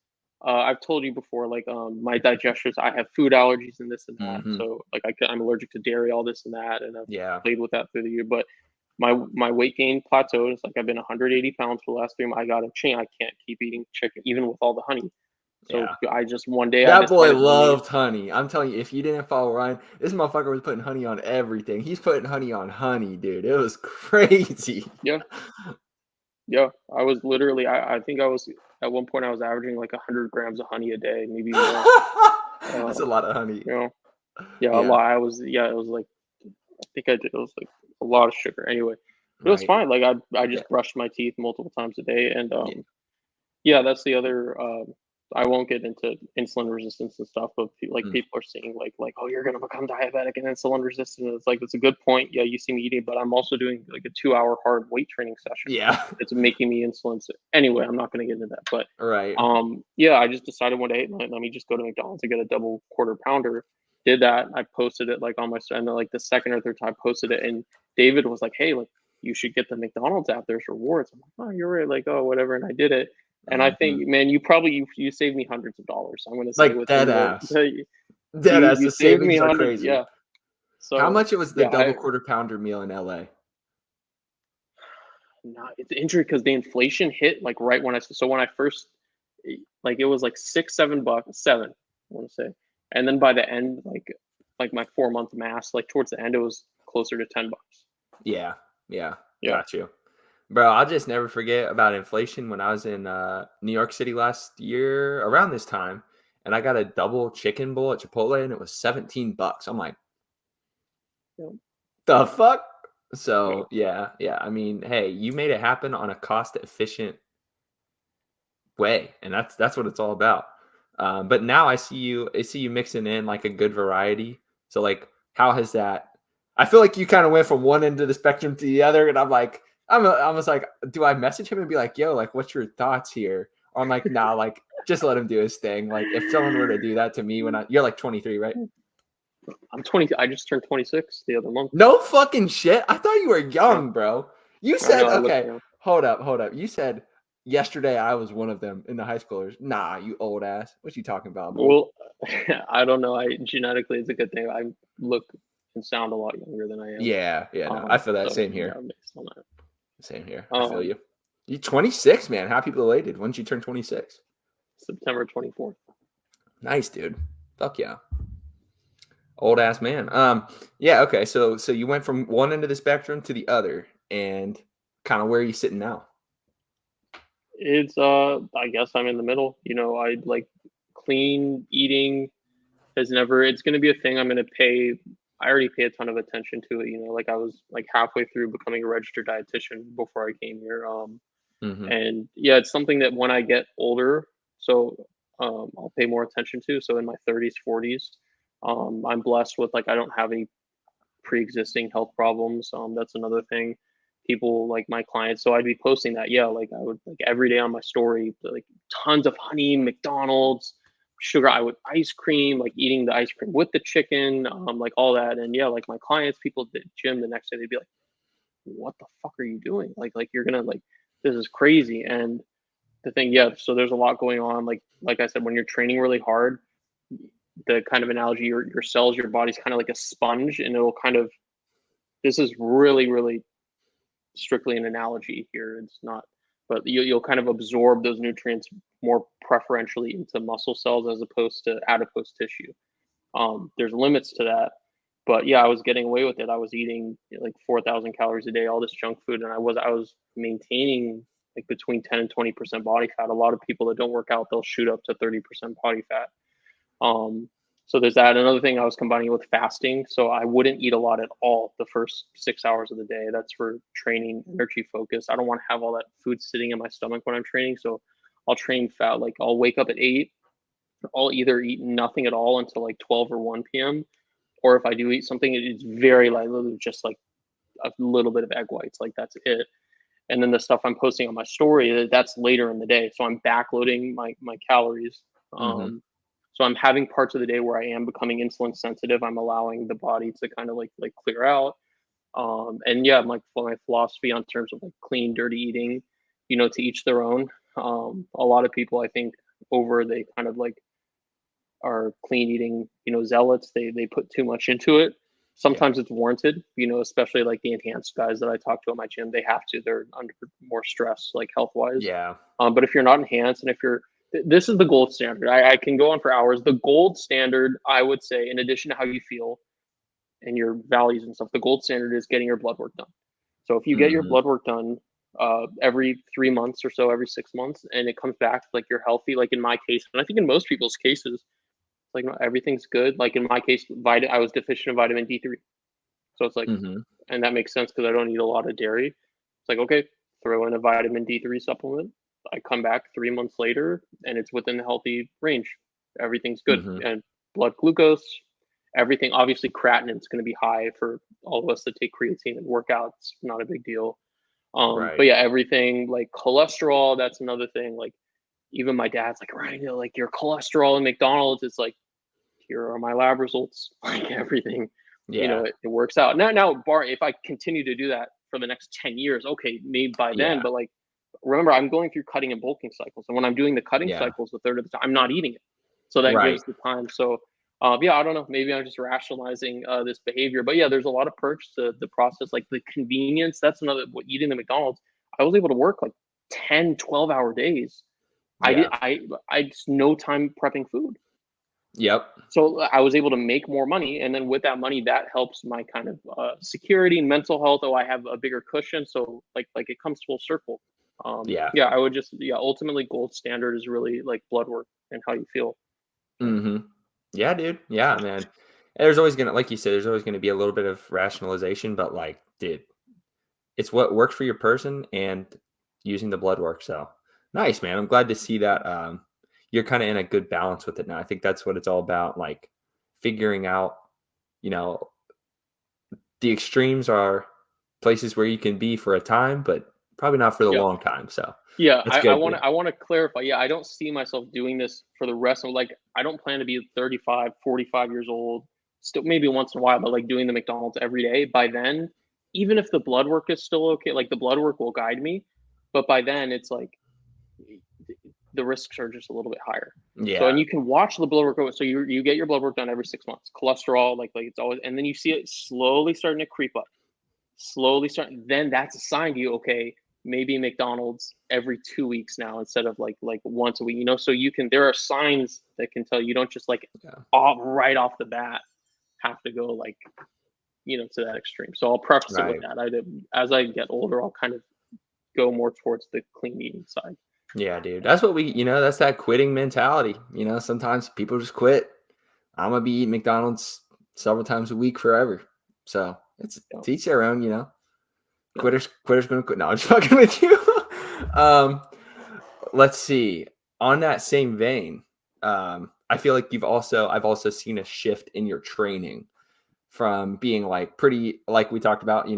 I've told you before, like my digestions. I have food allergies and this and that. Mhm. So like I'm allergic to dairy, all this and that, and I've Yeah. played with that through the year. But my weight gain plateaued. It's like I've been 180 pounds for the last 3 months. I got to change. I can't keep eating chicken even with all the honey. So Yeah. I just one day I That boy decided let me. loved honey. I'm telling you, if you didn't follow Ryan, this motherfucker was putting honey on everything. He's putting honey on honey, dude. It was crazy. Yeah, yeah. I was literally. I think I was at one point I was averaging like 100 grams of honey a day, maybe more. That's a Um, lot of honey. you know, yeah, a Yeah. lot. It was like I think I did. It was like a lot of sugar. Anyway, it was Right. fine. Like I Yeah. just brushed my teeth multiple times a day, and Yeah. yeah, that's the other. I won't get into insulin resistance and stuff, but like Mm. people are saying oh, you're gonna become diabetic and insulin resistant. It's like it's a good point. Yeah, you see me eating, but I'm also doing like a 2 hour hard weight training session. Yeah. It's making me insulin. Anyway, I'm not gonna get into that, but Right. yeah, I just decided one day, let me just go to McDonald's and get a double quarter pounder. Did that. I posted it like on my and then like the second or third time I posted it, and David was like, "Hey, like you should get the McDonald's app. There's rewards." I'm like, "Oh, you're right." Like, oh, whatever. And I did it, and I Mhm. think, man, you saved me hundreds of dollars. I'm gonna say Like within dead ass. you Dead ass. you The saved me savings are hundred. crazy. Yeah. How So much it was the yeah, double quarter pounder meal in LA? it's interesting because the inflation hit like right when when I first like it was like $6, $7, seven, I want to say, and then by the end, like like my 4 month mass, like towards the end, it was closer to $10. Yeah, yeah, Yeah. got you. Bro, I'll just never forget about inflation when I was in New York City last year around this time, and I got a double chicken bowl at Chipotle, and it was $17. I'm like, Yeah. the fuck? Yeah. So yeah, yeah. I mean, hey, you made it happen on a cost efficient way, and that's what it's all about. But now I see you mixing in like a good variety. So like, how has that? I feel like you kind of went from one end of the spectrum to the other, and I'm like, I was like, do I message him and be like, yo, like, what's your thoughts here? Or I'm like, nah, like, just let him do his thing. Like, if someone were to do that to me when you're like 23, right? I'm 20. I just turned 26 the other month. No fucking shit. I thought you were Yeah. young, bro. You I said know I look okay. young. Hold up. You said yesterday I was one of them in the high schoolers. Nah, you old ass. What you talking about, boy? Well, I don't know. I genetically, it's a good thing. I look and sound a lot younger than I am. Yeah, yeah. No, I feel that. So Same yeah, here. based on that. Same here. I feel Um, you. You 26, man. Happy belated. When did you turn 26? September 24th. Nice, dude. Fuck yeah. Old ass man. Yeah. Okay. So you went from one end of the spectrum to the other, and kind of where are you sitting now? It's I guess I'm in the middle. I like clean eating has never. It's going to be a thing. I'm going to pay. I already pay a ton of attention to it. Like I was like halfway through becoming a registered dietitian before I came here. Mm-hmm. And yeah, it's something that when I get older, so I'll pay more attention to. So in my 30s, 40s, I'm blessed with like I don't have any pre-existing health problems. That's another thing. People like my clients, so I'd be posting that. Yeah, like I would like every day on my story, like tons of honey, McDonald's, sugar. I would ice cream, like eating the ice cream with the chicken, like all that. And yeah, like my clients, people at the gym the next day, they'd be like, "What the fuck are you doing? Like you're gonna like this is crazy." And the thing, yeah. So there's a lot going on. Like I said, when you're training really hard, the kind of analogy, your cells, your body's kind of like a sponge, and it'll kind of this is really, really strictly an analogy here. It's not, but you'll kind of absorb those nutrients more preferentially into muscle cells as opposed to adipose tissue. There's limits to that, but yeah, I was getting away with it. I was eating like 4,000 calories a day, all this junk food, and I was maintaining like between 10 and 20% body fat. A lot of people that don't work out, they'll shoot up to 30% body fat. Um, so there's that. Another thing I was combining with fasting. So I wouldn't eat a lot at all the first 6 hours of the day. That's for training energy focus. I don't want to have all that food sitting in my stomach when I'm training. So I'll train fat. Like I'll wake up at 8. I'll either eat nothing at all until like 12 or 1 p.m. Or if I do eat something, it's very lightly, just like a little bit of egg whites. Like that's it. And then the stuff I'm posting on my story, that's later in the day. So I'm backloading my calories. Mm-hmm. So I'm having parts of the day where I am becoming insulin sensitive. I'm allowing the body to kind of like clear out. And yeah, my philosophy on terms of like clean, dirty eating, to each their own. A lot of people, I think, they kind of like are clean eating, zealots. They put too much into it. Yeah. Sometimes it's warranted, especially like the enhanced guys that I talk to at my gym. They have to. They're under more stress, like health wise. Yeah. But if you're not enhanced, and if you're this is the gold standard. I can go on for hours. The gold standard, I would say, in addition to how you feel and your values and stuff, the gold standard is getting your blood work done. So if you get your Mm-hmm. blood work done every 3 months or so, every 6 months, and it comes back like you're healthy, like in my case, and I think in most people's cases, like everything's good. Like in my case, I was deficient in vitamin D3, so it's like, Mm-hmm. and that makes sense because I don't eat a lot of dairy. It's like okay, throw in a vitamin D3 supplement. I come back 3 months later, and it's within the healthy range. Everything's good, Mm-hmm. and blood glucose, everything. Obviously, creatinine is going to be high for all of us that take creatine and work out. It's not a big deal. Right. But yeah, everything like cholesterol. That's another thing. Like even my dad's like, Ryan, like your cholesterol and McDonald's. It's like here are my lab results, like everything, Yeah. it works out. Now, bar if I continue to do that for the next 10 years, okay, maybe by then, Yeah. but like, remember, I'm going through cutting and bulking cycles. And when I'm doing the cutting Yeah. cycles, the third of the time, I'm not eating it. So that Right. gives the time. So, yeah, I don't know. Maybe I'm just rationalizing this behavior. But yeah, there's a lot of perks to the process, like the convenience. That's another, what eating the McDonald's, I was able to work like 10, 12 hour days. I did, Yeah. I just no time prepping food. Yep. So I was able to make more money, and then with that money, that helps my kind of security and mental health. Oh, I have a bigger cushion, so like it comes full circle. Yeah. Yeah, I would just ultimately gold standard is really like blood work and how you feel. Mhm. Yeah, dude. Yeah, man. There's always gonna, like you said, there's always gonna be a little bit of rationalization, but like, dude, it's what works for your person and using the blood work. So nice, man. I'm glad to see that you're kind of in a good balance with it now. I think that's what it's all about, like figuring out, you know, the extremes are places where you can be for a time, but probably not for the Yeah. long time. So Yeah, that's I good, want dude. to I want to clarify. Yeah, I don't see myself doing this for the rest of like I don't plan to be 35, 45 years old. Still maybe once in a while, but like doing the McDonald's every day. By then, even if the blood work is still okay, like the blood work will guide me, but by then it's like the risks are just a little bit higher. So Yeah. and you can watch the blood work so you get your blood work done every 6 months. Cholesterol, like it's always and then you see it slowly starting to creep up slowly starting then that's a sign to you okay maybe McDonald's every 2 weeks now instead of like once a week so you can there are signs that can tell you don't just like Yeah. right off the bat have to go like to that extreme so I'll preface it with Right. that I did as I get older I'll kind of go more towards the clean eating side. Yeah, dude. That's what that's that quitting mentality. Sometimes people just quit. I'm gonna be eating McDonald's several times a week forever. So it's you know, to each their own, you know. Quitters gonna quit. No, I'm just fucking with you. um, let's see. On that same vein, I feel like I've also seen a shift in your training from being like pretty like we talked about,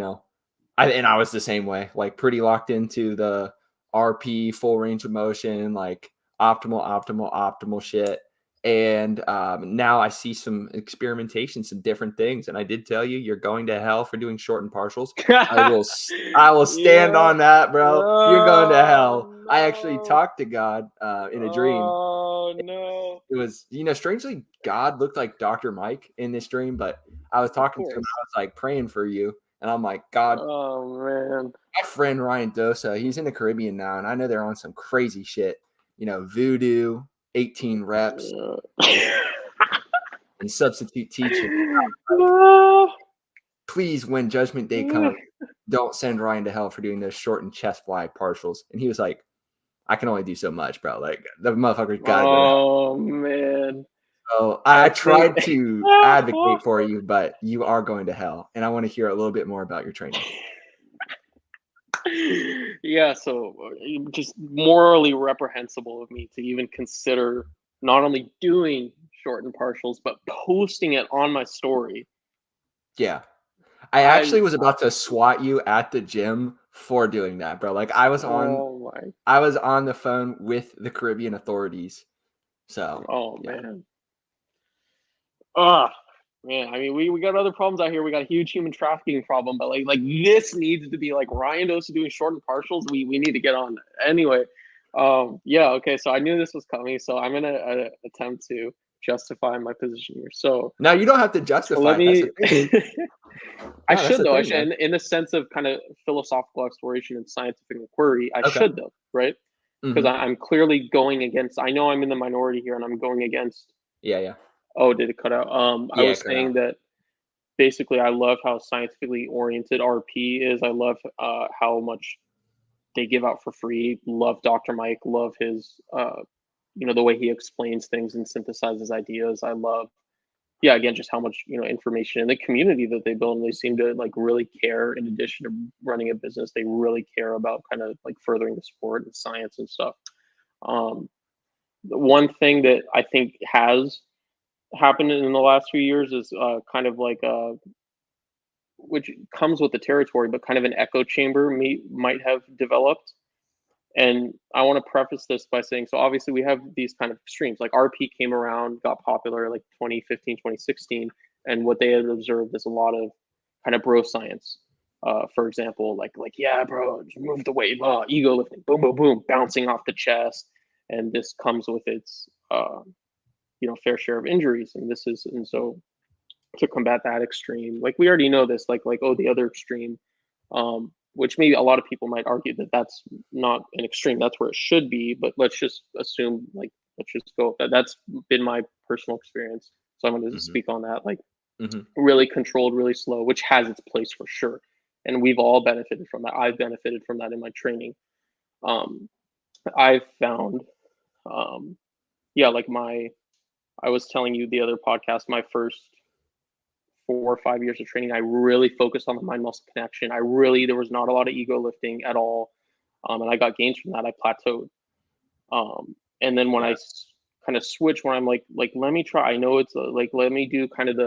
I was the same way, like pretty locked into the RP full range of motion, like optimal shit. And now I see some experimentation, some different things. And I did tell you, you're going to hell for doing short and partials. I will stand Yeah. on that, bro. You're going to Oh hell. I actually no. talked to God in a dream. Oh no. It was, strangely, God looked like Dr. Mike in this dream, but I was Of talking to him. course. I was like praying for you. And I'm like, God, Oh man. my friend Ryan Dosa, he's in the Caribbean now. And I know they're on some crazy shit, voodoo, 18 reps, and substitute teaching. Like, No. please, when judgment day comes, don't send Ryan to hell for doing those short and chest fly partials. And he was like, I can only do so much, bro. Like, the motherfucker's got to go to hell. Oh man. So I I think tried to advocate for you, but you are going to hell, and I want to hear a little bit more about your training. yeah, so just morally reprehensible of me to even consider not only doing short and partials but posting it on my story. Yeah, I I actually was about to swat you at the gym for doing that, bro. Like oh my I was on the phone with the Caribbean authorities. So oh yeah, man. Ah, man. I mean, we got other problems out here. We got a huge human trafficking problem, but like this needs to be like Ryan Dose doing short and partials. We need to get on that. Anyway. Yeah. Okay. So I knew this was coming. So I'm gonna attempt to justify my position here. now you don't have to So justify let it. That's the me. thing, dude. I No, that's should the though. I thing, should man. in the sense of kind of philosophical exploration and scientific inquiry. I Okay. should though, right? Because Hmm. I'm clearly going against. I know I'm in the minority here, and I'm going against. Yeah, yeah, Oh, did it cut out? I yeah. was Cut out. saying that basically I love how scientifically oriented RP is. I love how much they give out for free. Love Dr. Mike. Love his the way he explains things and synthesizes ideas. I love yeah, again, just how much information in the community that they build, and they seem to like really care. In addition to running a business, they really care about kind of like furthering the sport and science and stuff. Um, the one thing that I think has happened in the last few years is kind of like which comes with the territory, but kind of an echo chamber might have developed. And I want to preface this by saying, so obviously we have these kind of extremes. Like RP came around, got popular like 2015, 2016, and what they had observed is a lot of kind of bro science. For example, like yeah, bro, just move the weight, ego lifting, boom, boom, boom, bouncing off the chest, and this comes with its fair share of injuries, and so to combat that extreme. Like we already know this, like oh the other extreme, which maybe a lot of people might argue that that's not an extreme. That's where it should be. But let's just assume like let's just go. That's been my personal experience. So I'm going to Mhm. speak on that. Like Mhm. really controlled, really slow, which has its place for sure. And we've all benefited from that. I've benefited from that in my training. Um, I've found, um, yeah, like I was telling you the other podcast, my first 4 or 5 years of training, I really focused on the mind muscle connection. There was not a lot of ego lifting at all. And I got gains from that. I plateaued. And then when Yeah. kind of switch, when I'm like, let me try, I know it's like, let me do kind of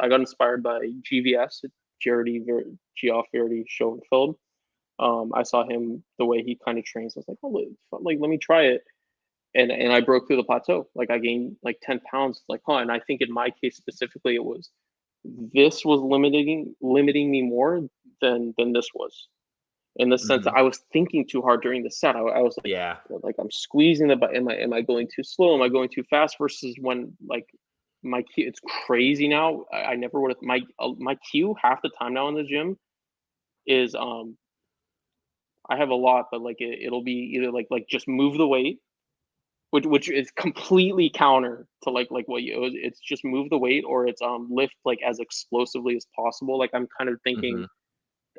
I got inspired by GVS, Geoff Verity Schoenfeld. I saw him, the way he kind of trains. I was like, oh, like, let me try it. And I broke through the plateau. Like I gained like 10 pounds. Like, huh. And I think in my case specifically, this was limiting me more than this was, in the sense that Mhm. I was thinking too hard during the set. I was Yeah. like I'm squeezing the, but am I going too slow? Am I going too fast? Versus when like my Q, it's crazy now. I never would have my Q half the time now in the gym is I have a lot, but like it'll be either like just move the weight, which is completely counter to like what you, it's just move the weight, or it's lift like as explosively as possible. Like I'm kind of thinking Mhm.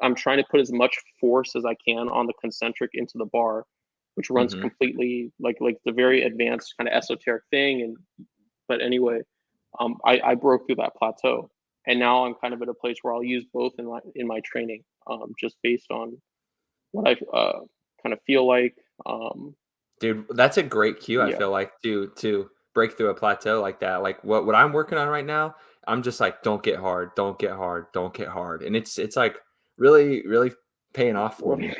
I'm trying to put as much force as I can on the concentric into the bar, which runs Mhm. completely like the very advanced kind of esoteric thing. And but anyway, I broke through that plateau, and now I'm kind of at a place where I'll use both in my training, just based on what I kind of feel like. Um, Dude, that's a great cue, I yeah, feel like, to break through a plateau like that. Like, what I'm working on right now, I'm just like, "Don't get hard, don't get hard, don't get hard," and it's, like, really, really paying off for me.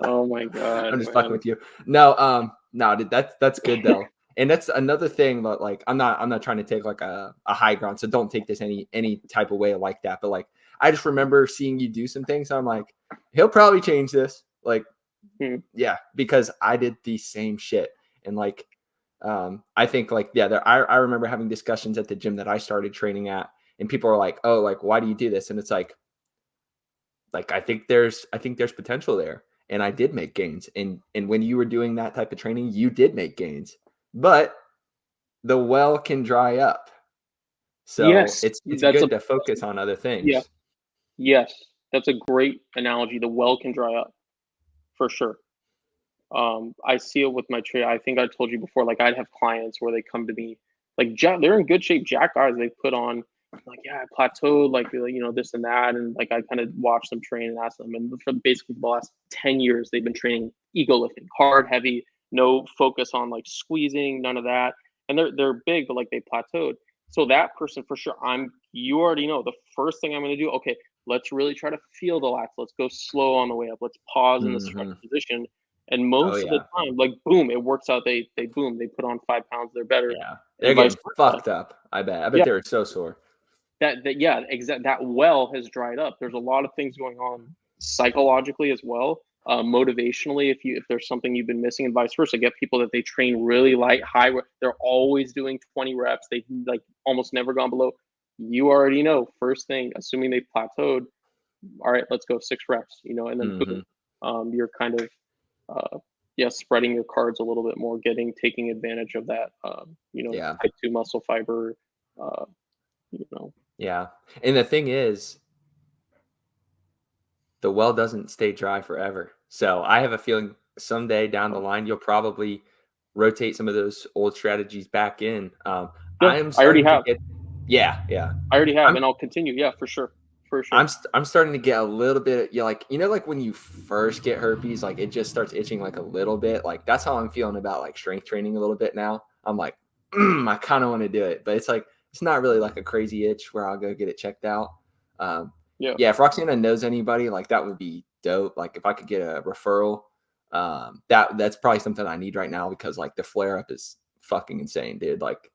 oh my god, I'm just fucking man. with you. No, no, dude, that's good, though, and that's another thing that, like, I'm not trying to take, like, a high ground, so don't take this any type of way like that, but, like, I just remember seeing you do some things, so I'm like, "He'll probably change this," like, Hmm. yeah, because I did the same shit. And like, I think like, yeah, I remember having discussions at the gym that I started training at, and people are like, oh, like, why do you do this? And it's like, I think there's potential there. And I did make gains. And when you were doing that type of training, you did make gains, but the well can dry up. So Yes, it's that's a good to focus on other yeah. things. Yes, that's a great analogy. The well can dry up for sure. I see it with my trade. I think I told you before, like I'd have clients where they come to me, like they're in good shape, jack guys. They put on, like, yeah, I plateaued, like this and that, and like I kind of watch them train and ask them. And for basically the last 10 years, they've been training ego lifting, hard, heavy, no focus on like squeezing, none of that. And they're big, but like they plateaued. So that person for sure, you already know the first thing I'm going to do. Okay, let's really try to feel the lats. Let's go slow on the way up. Let's pause in the stretch Hmm. position, and Oh most of the yeah. time, like boom, it works out. They boom, they put on 5 pounds, they're better, Yeah. They're and vice getting versa. fucked up. I bet Yeah, they were so sore. yeah, exact. That well has dried up. There's a lot of things going on psychologically as well, motivationally. If there's something you've been missing, and vice versa. Get people that they train really light, high. They're always doing 20 reps. They like almost never gone below. You already know. First thing, assuming they plateaued. All right, let's go 6 reps. And then boom, Hmm. you're kind of uh, yeah, spreading your cards a little bit more, taking advantage of that, Yeah. type 2 muscle fiber, uh, you know. Yeah. And the thing is, the well doesn't stay dry forever. So I have a feeling someday down the line, you'll probably rotate some of those old strategies back in. Yeah, I am I already starting to have. get, yeah, yeah. I already have, I'm, and I'll continue. Yeah, for sure, for sure. I'm starting to get a little bit, yeah, like, like when you first get herpes, like it just starts itching like a little bit. Like that's how I'm feeling about like strength training a little bit now. I'm like, I kind of want to do it, but it's like, it's not really like a crazy itch where I'll go get it checked out. Um, Yeah. yeah, if Roxana knows anybody, like that would be dope. Like if I could get a referral, that's probably something I need right now because like the flare up is fucking insane, dude. Like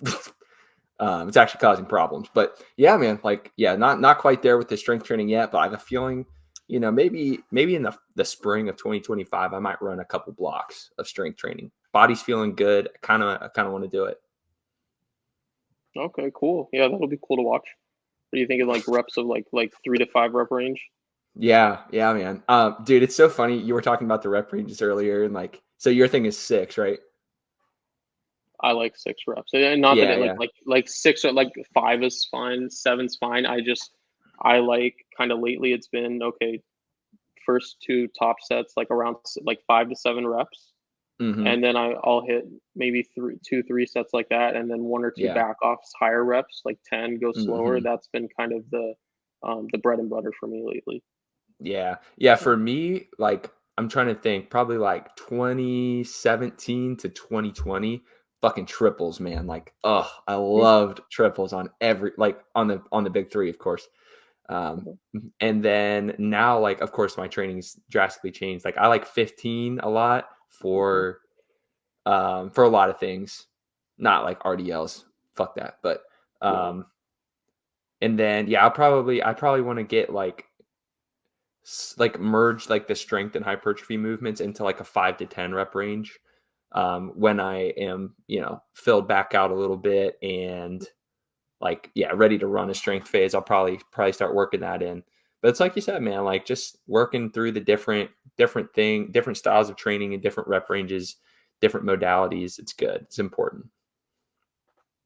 it's actually causing problems. But yeah, man, like yeah, not quite there with the strength training yet, but I have a feeling, maybe in the spring of 2025, I might run a couple blocks of strength training. Body's feeling good. I kind of want to do it. Okay. Cool. Yeah, that'll be cool to watch. What do you think of like reps of like 3 to 5 rep range? Yeah, yeah, man. Dude, it's so funny. You were talking about the rep ranges earlier, and like, so your thing is 6, right? I like 6 reps. And not that Yeah, it yeah. like 6 or like 5 is fine, 7's fine. I like kinda lately it's been, okay, first 2 top sets, like around like 5 to 7 reps, Mhm. and then I'll hit maybe 3 sets like that, and then 1 or 2 Yeah. back offs, higher reps, like 10, go slower. Mhm. That's been kind of the bread and butter for me lately. Yeah. Yeah, Yeah. for me, like, I'm trying to think, probably, like, 2017 to 2020, fucking triples, man, like, oh, I Mm, loved triples on every like, on the big 3, of course. mhm, And then now, like, of course, my training's drastically changed, like, I like 15 a lot mhm. for a lot of things, not like RDLs, fuck that, but, Yeah, and then, yeah, I probably wanna get, like merge like the strength and hypertrophy movements into like a 5 to 10 rep range when I am, filled back out a little bit and like, yeah, ready to run a strength phase. I'll probably start working that in. But it's like you said, man, like just working through the different styles of training and different rep ranges, different modalities. It's good. It's important.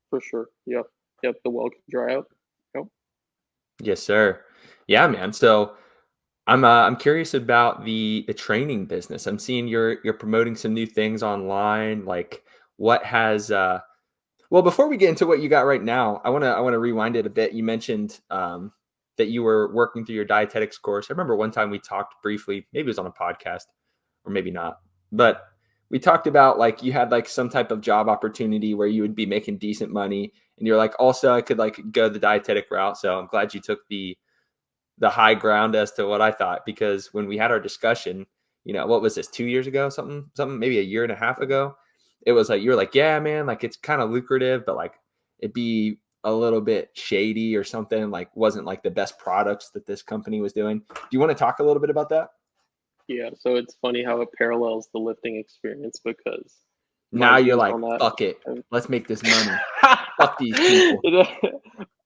for sure. Yep. Yep, the well can dry out. Yep. Yes, sir. Yeah, man. So I'm curious about the training business. I'm seeing you're promoting some new things online. Like what has well, before we get into what you got right now, I wanna rewind it a bit. You mentioned that you were working through your dietetics course. I remember one time we talked briefly, maybe it was on a podcast or maybe not. But we talked about like you had like some type of job opportunity where you would be making decent money and you're like also I could like go the dietetic route. So I'm glad you took the high ground as to what I thought because when we had our discussion, what was this 2 years ago, something maybe a year and a half ago, it was like you were like, yeah, man, like it's kind of lucrative, but like it'd be a little bit shady or something. Like wasn't like the best products that this company was doing. Do you want to talk a little bit about that? Yeah, so it's funny how it parallels the lifting experience because my Now you're views like, on that fuck it, have let's make this money. Fuck these people.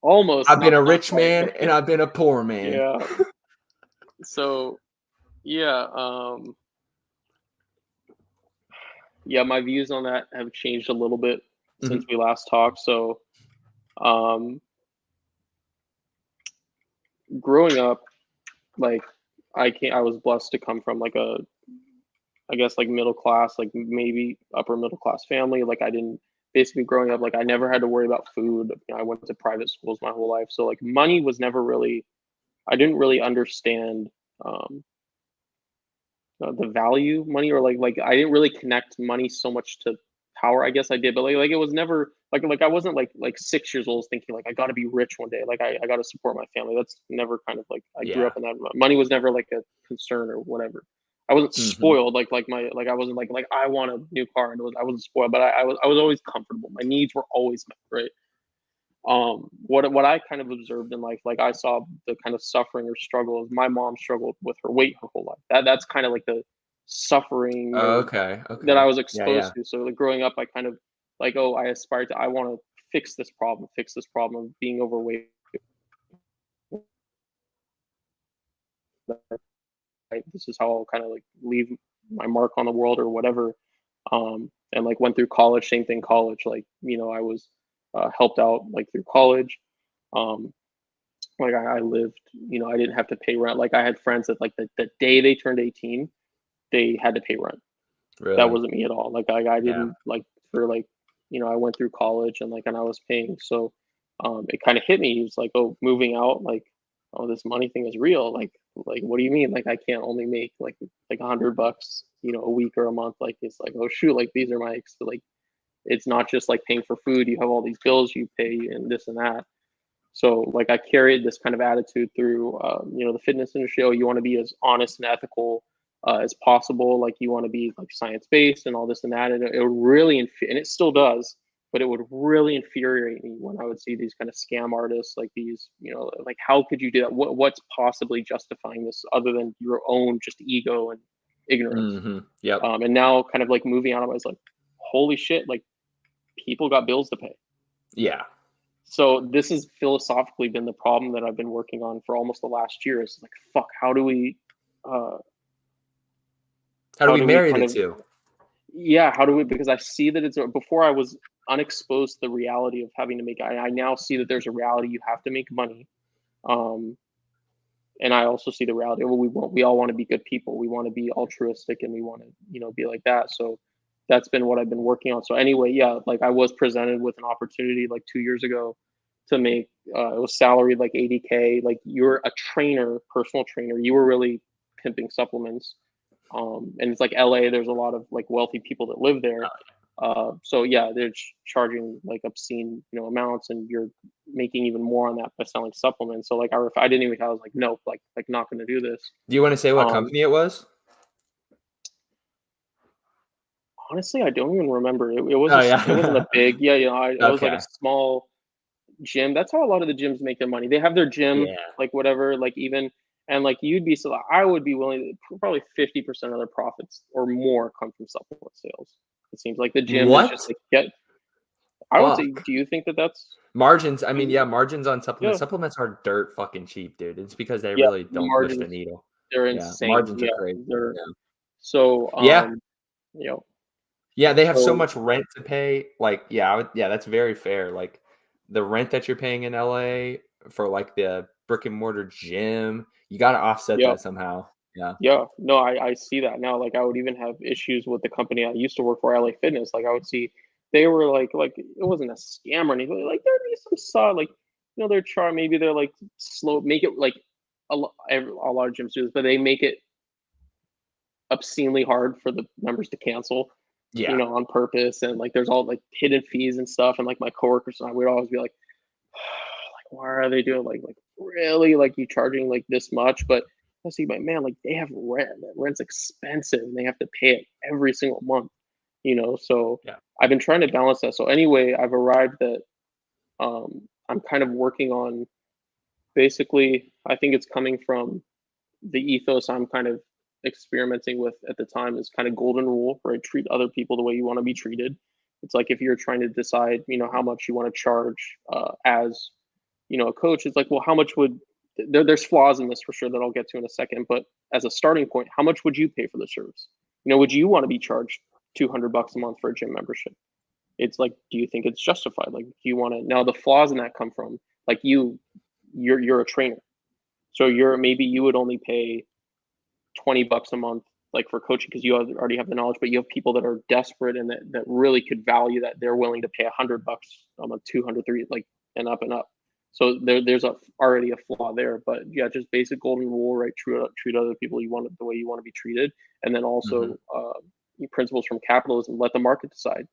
almost, I've been not a not rich quite. man and I've been a poor man. Yeah. So, yeah, yeah, my views on that have changed a little bit since Mhm. we last talked. So, um, growing up, like, I was blessed to come from, like, I guess, like, middle class, like, maybe upper middle class family. Like, I didn't basically growing up, like, I never had to worry about food. I went to private schools my whole life. So, like, money was never really I didn't really understand, um the value money or like I didn't really connect money so much to power. I guess I did, but like it was never like I wasn't like 6 years old thinking like I got to be rich one day. Like I got to support my family. That's never kind of like I grew up Yeah. in that. Money was never like a concern or whatever. I wasn't Mhm. spoiled like my like I wasn't like I want a new car and I wasn't spoiled, but I was always comfortable. My needs were always met, right? What I kind of observed in life, like I saw the kind of suffering or struggle is my mom struggled with her weight her whole life. That's kind of like the suffering Oh, or okay, that I okay. was Yeah, yeah. exposed to. So like growing up, I kind of like, oh, I aspired to, I want to fix this problem of being overweight. Right? This is how I'll kind of like leave my mark on the world or whatever. And like went through college, same thing, college. Like I was helped out like through college. Um, Like I lived, I didn't have to pay rent. Like I had friends that like the day they turned 18, they had to pay rent. That Really? wasn't me at all. Like I Yeah. didn't like for like, I went through college and I was paying. So it kind of hit me. It was like, oh, moving out, like, oh, this money thing is real. Like what do you mean? Like I can't only make like $100, a week or a month. Like it's like, oh shoot, like these are like it's not just like paying for food. You have all these bills you pay and this and that. So like I carried this kind of attitude through, the fitness industry. Oh, you want to be as honest and ethical as possible. Like you want to be like science based and all this and that. And it would really, and it still does, but it would really infuriate me when I would see these kind of scam artists like these. Like how could you do that? What's possibly justifying this other than your own just ego and ignorance? Mhm. Yep. And now, kind of like moving on, I was like, holy shit! Like people got bills to pay. Yeah. So this has philosophically been the problem that I've been working on for almost the last year. Is like, fuck, uh, How do how we do we marry kind the of, 2? yeah, how do we? Because I see that it's before I was unexposed to the reality of having to make. I now see that there's a reality you have to make money. Um, and I also see the reality. Well, we all want to be good people. We want to be altruistic, and we want to be like that. So that's been what I've been working on. So anyway, yeah, like I was presented with an opportunity like 2 years ago to make it was salaried like 80K. Like you're a trainer, personal trainer. You were really pimping supplements. And it's like LA. There's a lot of like wealthy people that live there. So yeah, they're charging like obscene, amounts, and you're making even more on that by selling supplements. So like, I didn't even. I was like, nope, like not going to do this. Do you want to say what Um, company it was? Honestly, I don't even remember. Oh It wasn't a yeah. big. Yeah, it was like a Okay. small gym. That's how a lot of the gyms make their money. They have their gym, Yeah. like whatever, like even, and like so I would be willing to probably 50% of their profits or more come from supplement sales. It seems like the gym is just What? like get. I would say, Fuck. do you think that that's Margins, I mean, good? yeah, margins on supplements. Yeah, Supplements are dirt fucking cheap, dude. It's because they yeah. really The don't push the margins, needle. they're Yeah, insane. margins are Yeah, crazy. they're Yeah. so Yeah. you know Yeah, they have so so much rent to pay. Like, yeah, that's very fair. Like the rent that you're paying in LA for like the brick and mortar gym, you got to offset yeah. that somehow. Yeah. Yeah, no, I see that now. Like, I would even have issues with the company I used to work for, LA Fitness. Like, I would see they were like it wasn't a scam or anything. Like, there'd be some like, they're chart. Maybe they're like slow, make it like a lot of gyms do this, but they make it obscenely hard for the members to cancel, Yeah. on purpose. And like, there's all like hidden fees and stuff. And like my coworkers and I would always be like, like, why are they doing like really like you charging like this much? But I see, but man, like they have rent. That rent's expensive, and they have to pay it every single month. So Yeah. I've been trying to balance that. So anyway, I've arrived at I'm kind of working on basically. I think it's coming from the ethos I'm kind of experimenting with at the time is kind of golden rule, right? Treat other people the way you want to be treated. It's like if you're trying to decide, how much you want to charge as a coach, it's like, well, how much would there's flaws in this for sure that I'll get to in a second, but as a starting point, how much would you pay for the service? Would you want to be charged $200 a month for a gym membership? It's like, do you think it's justified? Like, do you want to? Now, the flaws in that come from like you're a trainer, so maybe you would only pay $20 a month like for coaching because you already have the knowledge, but you have people that are desperate and that really could value that. They're willing to pay $100 a month, 200, 3, like, and up and up. So there's already a flaw there. But yeah, just basic golden rule, right? Treat other people the way you want to be treated. And then Hmm. also principles from capitalism, let the market decide.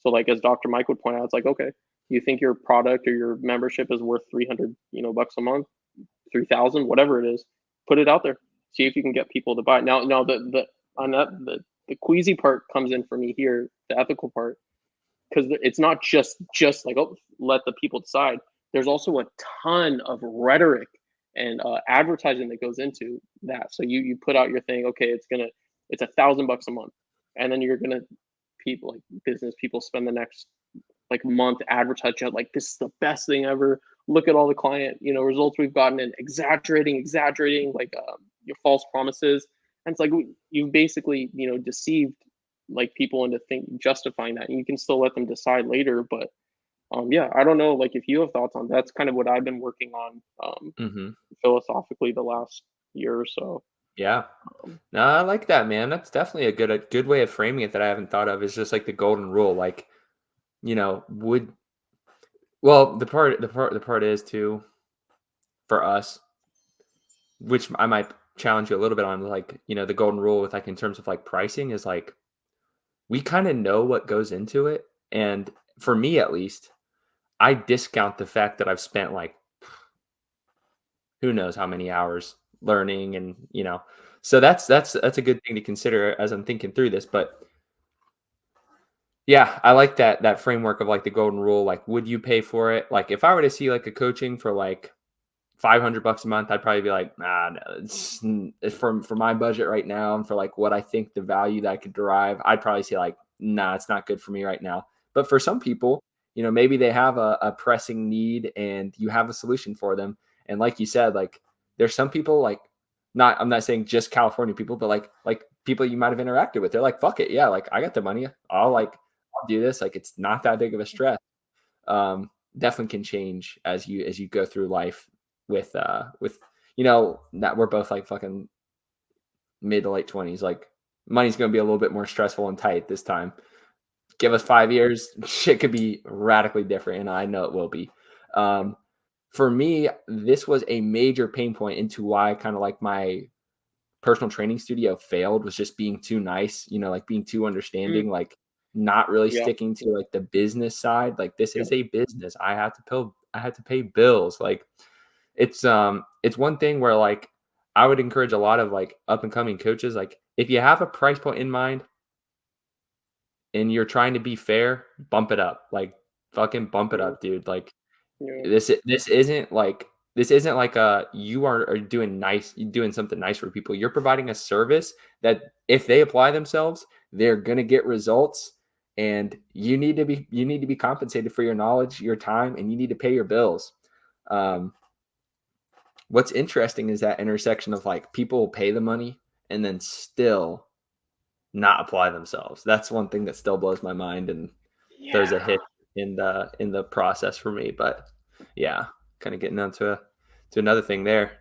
So like as Dr. Mike would point out, it's like, okay, you think your product or your membership is worth 300 bucks a month, 3,000, whatever it is, put it out there. See if you can get people to buy it. Now the on that the queasy part comes in for me here, the ethical part, because it's not just like, oh, let the people decide. There's also a ton of rhetoric and advertising that goes into that. So you put out your thing, okay, it's $1,000 a month, and then you're gonna people like business people spend the next like month advertising like this is the best thing ever. Look at all the client results we've gotten, and exaggerating like your false promises. And it's like you've basically deceived like people into justifying that. And you can still let them decide later, but yeah, I don't know like if you have thoughts on that's kind of what I've been working on Hmm. philosophically the last year or so. Yeah. um, No, I like that, man. That's definitely a good way of framing it that I haven't thought of. Is just like the golden rule. Like, would well the part is too for us, which I might challenge you a little bit on. Like, the golden rule with like in terms of like pricing is like we kind of know what goes into it, and for me at least, I discount the fact that I've spent like who knows how many hours learning, and so that's a good thing to consider as I'm thinking through this. But yeah, I like that framework of like the golden rule. Like, would you pay for it? Like, if I were to see like a coaching for like $500 a month, I'd probably be like, nah, no, it's for my budget right now, and for like what I think the value that I could derive, I'd probably say like, nah, it's not good for me right now. But for some people, maybe they have a pressing need, and you have a solution for them. And like you said, like there's some people like I'm not saying just California people, but like people you might have interacted with. They're like, fuck it, yeah, like I got the money, I'll I'll do this. Like, it's not that big of a stress. Definitely can change as you go through life with that we're both like fucking mid to late 20s. Like, money's going to be a little bit more stressful and tight this time. Give us 5 years, shit could be radically different, and I know it will be. For me, this was a major pain point into why kind of like my personal training studio failed, was just being too nice, like being too Mm, understanding, like not really yeah, sticking to like the business side. Like, this yeah, is a business. I have to pay bills. Like, it's one thing where like I would encourage a lot of like up and coming coaches, like if you have a price point in mind and you're trying to be fair, bump it up. Like, fucking bump it yeah, up, dude. Like, yeah, this isn't like you are doing something nice for people. You're providing a service that if they apply themselves, they're gonna get results, and you need to be compensated for your knowledge, your time, and you need to pay your bills. Um, what's interesting is that intersection of like people will pay the money and then still not apply themselves. That's one thing that still blows my mind and throws a yeah. hit in the process for me. But yeah, kind of getting onto to another thing there.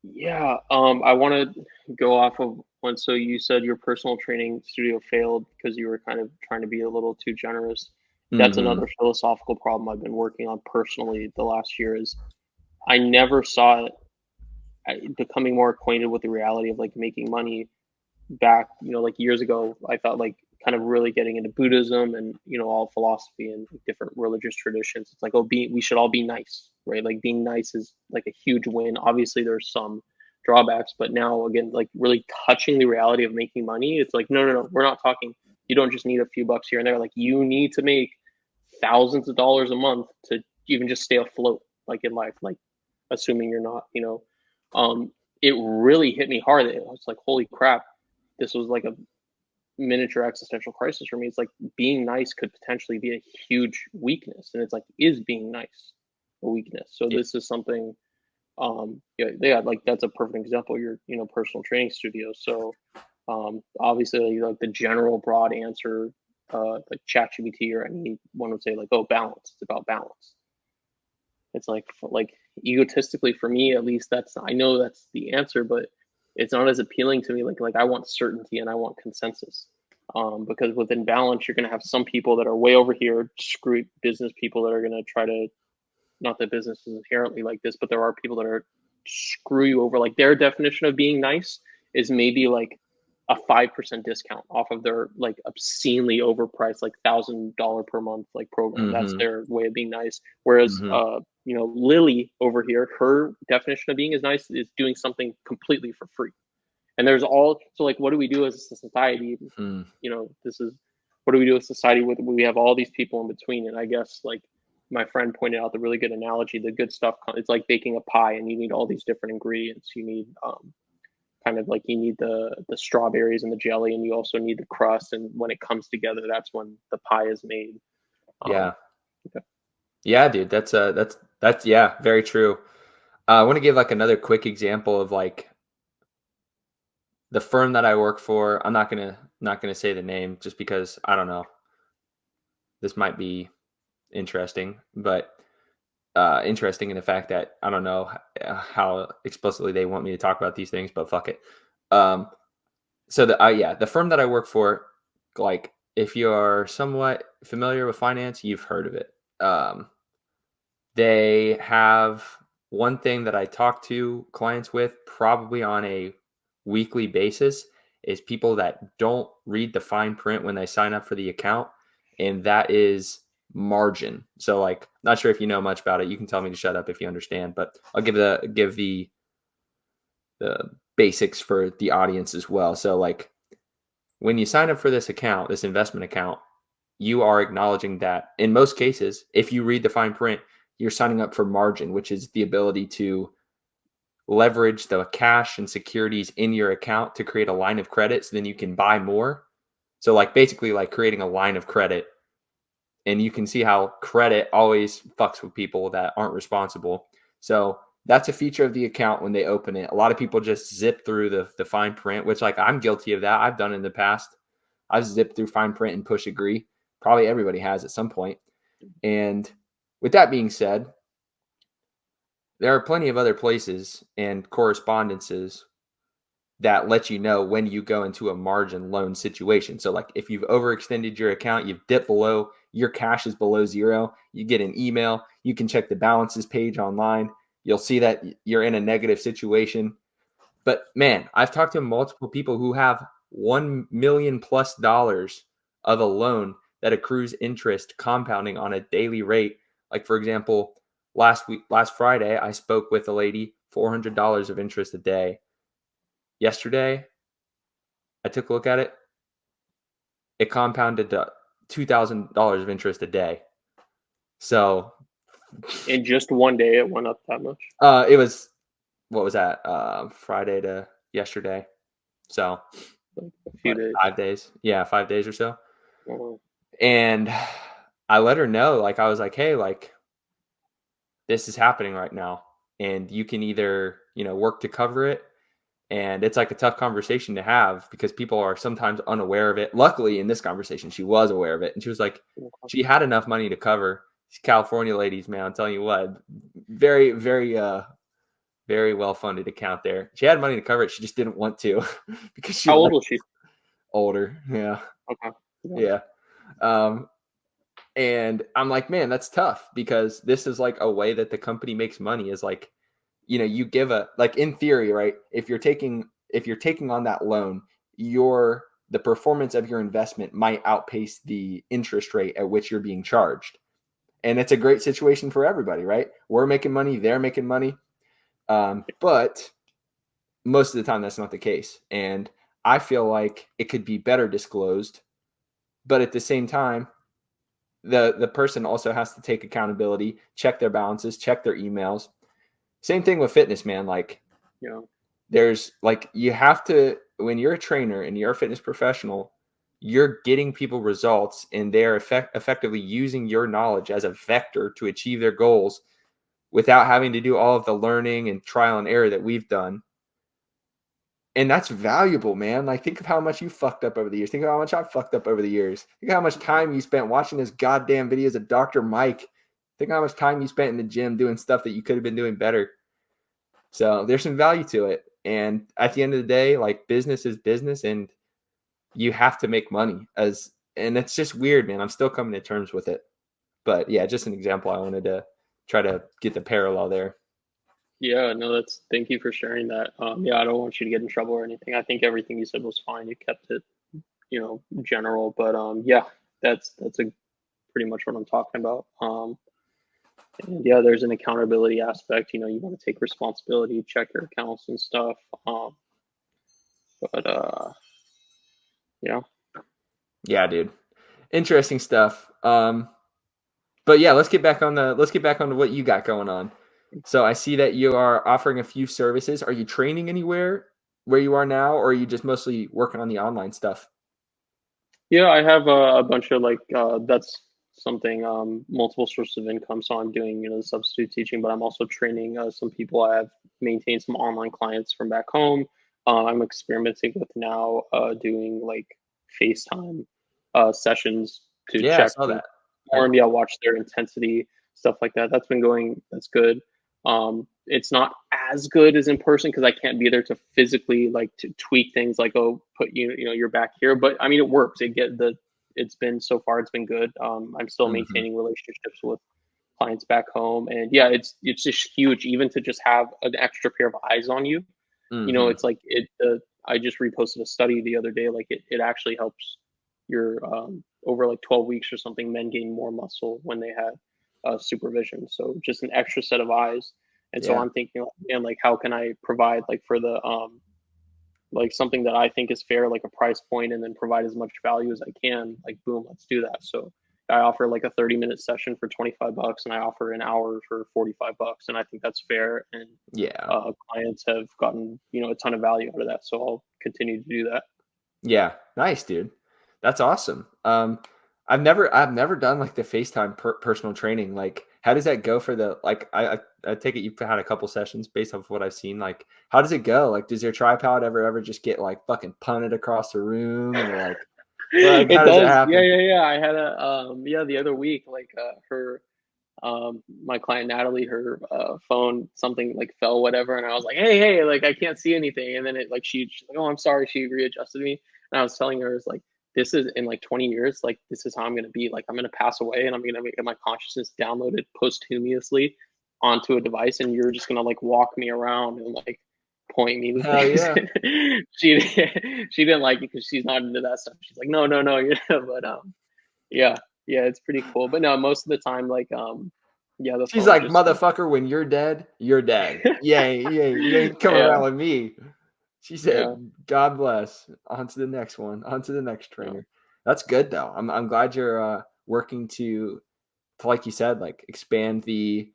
Yeah, I want to go off of one. So you said your personal training studio failed because you were kind of trying to be a little too generous. That's Mm-hmm. another philosophical problem I've been working on personally the last year is I never saw it becoming more acquainted with the reality of like making money back, like years ago. I thought like kind of really getting into Buddhism and all philosophy and different religious traditions. It's like, oh, we should all be nice, right? Like being nice is like a huge win. Obviously, there's some drawbacks, but now again, like really touching the reality of making money, it's like, no, no, no, we're not talking. You don't just need a few bucks here and there. Like you need to make thousands of dollars a month to even just stay afloat, like in life. Like assuming you're not, it really hit me hard. It was like, holy crap, this was like a miniature existential crisis for me. It's like being nice could potentially be a huge weakness, and it's like, is being nice a weakness? So Yeah. this is something. Yeah, like that's a perfect example. Your personal training studio. So obviously, like the general broad answer, like ChatGPT or anyone would say like, oh, balance. It's about balance. It's like egotistically for me at least, I know that's the answer, but it's not as appealing to me. Like I want certainty and I want consensus. Because within balance, you're going to have some people that are way over here, screw business people that are going to try to, not that business is inherently like this, but there are people that are screw you over. Like their definition of being nice is maybe like a 5% discount off of their like obscenely overpriced like $1,000 per month like program. That's Mm-hmm. their way of being nice. Whereas Mm-hmm. Lily over here, her definition of being is nice is doing something completely for free. And there's all so like what do we do as a society? Mm-hmm. This is what do we do as a society with we have all these people in between. And I guess like my friend pointed out the really good analogy, the good stuff, it's like baking a pie and you need all these different ingredients. You need kind of like you need the strawberries and the jelly, and you also need the crust. And when it comes together, that's when the pie is made. Um, Yeah. okay. Yeah, dude. That's yeah, very true. I want to give like another quick example of like the firm that I work for. I'm not gonna say the name just because I don't know. This might be interesting, but interesting in the fact that I don't know how explicitly they want me to talk about these things, but fuck it. Um, so the firm that I work for, like if you are somewhat familiar with finance, you've heard of it. They have one thing that I talk to clients with probably on a weekly basis is people that don't read the fine print when they sign up for the account, and that is margin. So like, not sure if you know much about it. You can tell me to shut up if you understand, but I'll give the basics for the audience as well. So like, when you sign up for this account, this investment account, you are acknowledging that in most cases, if you read the fine print, you're signing up for margin, which is the ability to leverage the cash and securities in your account to create a line of credit so then you can buy more. So like basically like creating a line of credit, and you can see how credit always fucks with people that aren't responsible. So that's a feature of the account when they open it. A lot of people just zip through the fine print, which like I'm guilty of that. I've done in the past. I've zipped through fine print and push agree. Probably everybody has at some point. And with that being said, there are plenty of other places and correspondences that let you know when you go into a margin loan situation. So, like if you've overextended your account, you've dipped below, your cash is below zero, you get an email, you can check the balances page online. You'll see that you're in a negative situation. But man, I've talked to multiple people who have $1 million+ of a loan that accrues interest compounding on a daily rate. Like for example, last Friday, I spoke with a lady, $400 of interest a day. Yesterday, I took a look at it. It compounded to $2,000 of interest a day. So, In just one day, it went up that much. it was, what was that? Friday to yesterday. So, Like a few days. 5 days? Yeah, 5 days or so. Oh, And I let her know, like, I was like, hey, like, this is happening right now. And you can either, work to cover it. And it's like a tough conversation to have because people are sometimes unaware of it. Luckily, in this conversation, she was aware of it. And she was like, okay. she had enough money to cover. These California ladies, man, I'm telling you what, very, very, very well funded account there. She had money to cover it. She just didn't want to because she How old liked was she? older. Yeah. Okay. Yeah. Yeah. Um, and I'm like, man, that's tough because this is like a way that the company makes money is like, you give a, like in theory, right? If you're taking on that loan, the performance of your investment might outpace the interest rate at which you're being charged. And it's a great situation for everybody, right? We're making money, they're making money. But most of the time that's not the case. And I feel like it could be better disclosed, but at the same time, the person also has to take accountability, check their balances, check their emails. Same thing with fitness, man. Like Yeah. there's like you have to, when you're a trainer and you're a fitness professional, you're getting people results and they're effectively using your knowledge as a vector to achieve their goals without having to do all of the learning and trial and error that we've done. And that's valuable, man. Like, think of how much you fucked up over the years. Think of how much I fucked up over the years. Think of how much time you spent watching his goddamn videos of Dr. Mike. Think how much time you spent in the gym doing stuff that you could have been doing better. So there's some value to it. And at the end of the day, like business is business and you have to make money and it's just weird, man. I'm still coming to terms with it. But yeah, just an example. I wanted to try to get the parallel there. Yeah, no, thank you for sharing that. Yeah, I don't want you to get in trouble or anything. I think everything you said was fine. You kept it, general, but yeah, that's a pretty much what I'm talking about. And yeah, there's an accountability aspect. You want to take responsibility, check your accounts and stuff. But yeah, Yeah, dude. Interesting stuff. But yeah, let's get back on to what you got going on. So I see that you are offering a few services. Are you training anywhere where you are now, or are you just mostly working on the online stuff? yeah, I have a bunch of like that's something multiple sources of income. So I'm doing the substitute teaching, but I'm also training some people. I have maintained some online clients from back home. I'm experimenting with now doing like FaceTime sessions to Yeah, I check saw the that. I, form. Yeah, watch their intensity, stuff like that. That's been going. That's good. It's not as good as in person because I can't be there to physically like to tweak things like, oh, put you're back here. But I mean it works. It's been so far it's been good. I'm still mhm, maintaining relationships with clients back home, and yeah, it's just huge even to just have an extra pair of eyes on you. mhm. It's like I just reposted a study the other day. Like it actually helps your over like 12 weeks or something, men gain more muscle when they had supervision. So just an extra set of eyes. And so Yeah, I'm thinking, like, man, like how can I provide like for the like something that I think is fair, like a price point, and then provide as much value as I can. Like, boom, let's do that. So I offer like a 30-minute session for $25, and I offer an hour for $45, and I think that's fair. And yeah, clients have gotten a ton of value out of that. So I'll continue to do that. yeah. Nice, dude. That's awesome. I've never done like the FaceTime personal training. Like, how does that go for the like? I take it you've had a couple sessions based off of what I've seen. Like, how does it go? Like, does your tripod ever just get like fucking punted across the room or like? Like, It how does it does. Yeah, happen? yeah, yeah. I had a yeah, the other week, like her my client Natalie, her phone something like fell, whatever, and I was like, hey, like I can't see anything. And then it like she's like, oh, I'm sorry, she readjusted me. And I was telling her, it's like, this is in like 20 years, like this is how I'm gonna be. Like I'm gonna pass away and I'm gonna get my consciousness downloaded posthumously onto a device, and you're just gonna like walk me around and like point me to Hell things. yeah. she she didn't like it because she's not into that stuff. She's like, no, you know, but yeah, yeah, it's pretty cool. But no, most of the time, like yeah, the She's phone like, just like motherfucker, when you're dead, you're dead. You ain't coming yeah, around with me. She yeah, said, God bless. On to the next one. On to the next yeah. trainer. That's good though. I'm glad you're working to, like you said, like expand the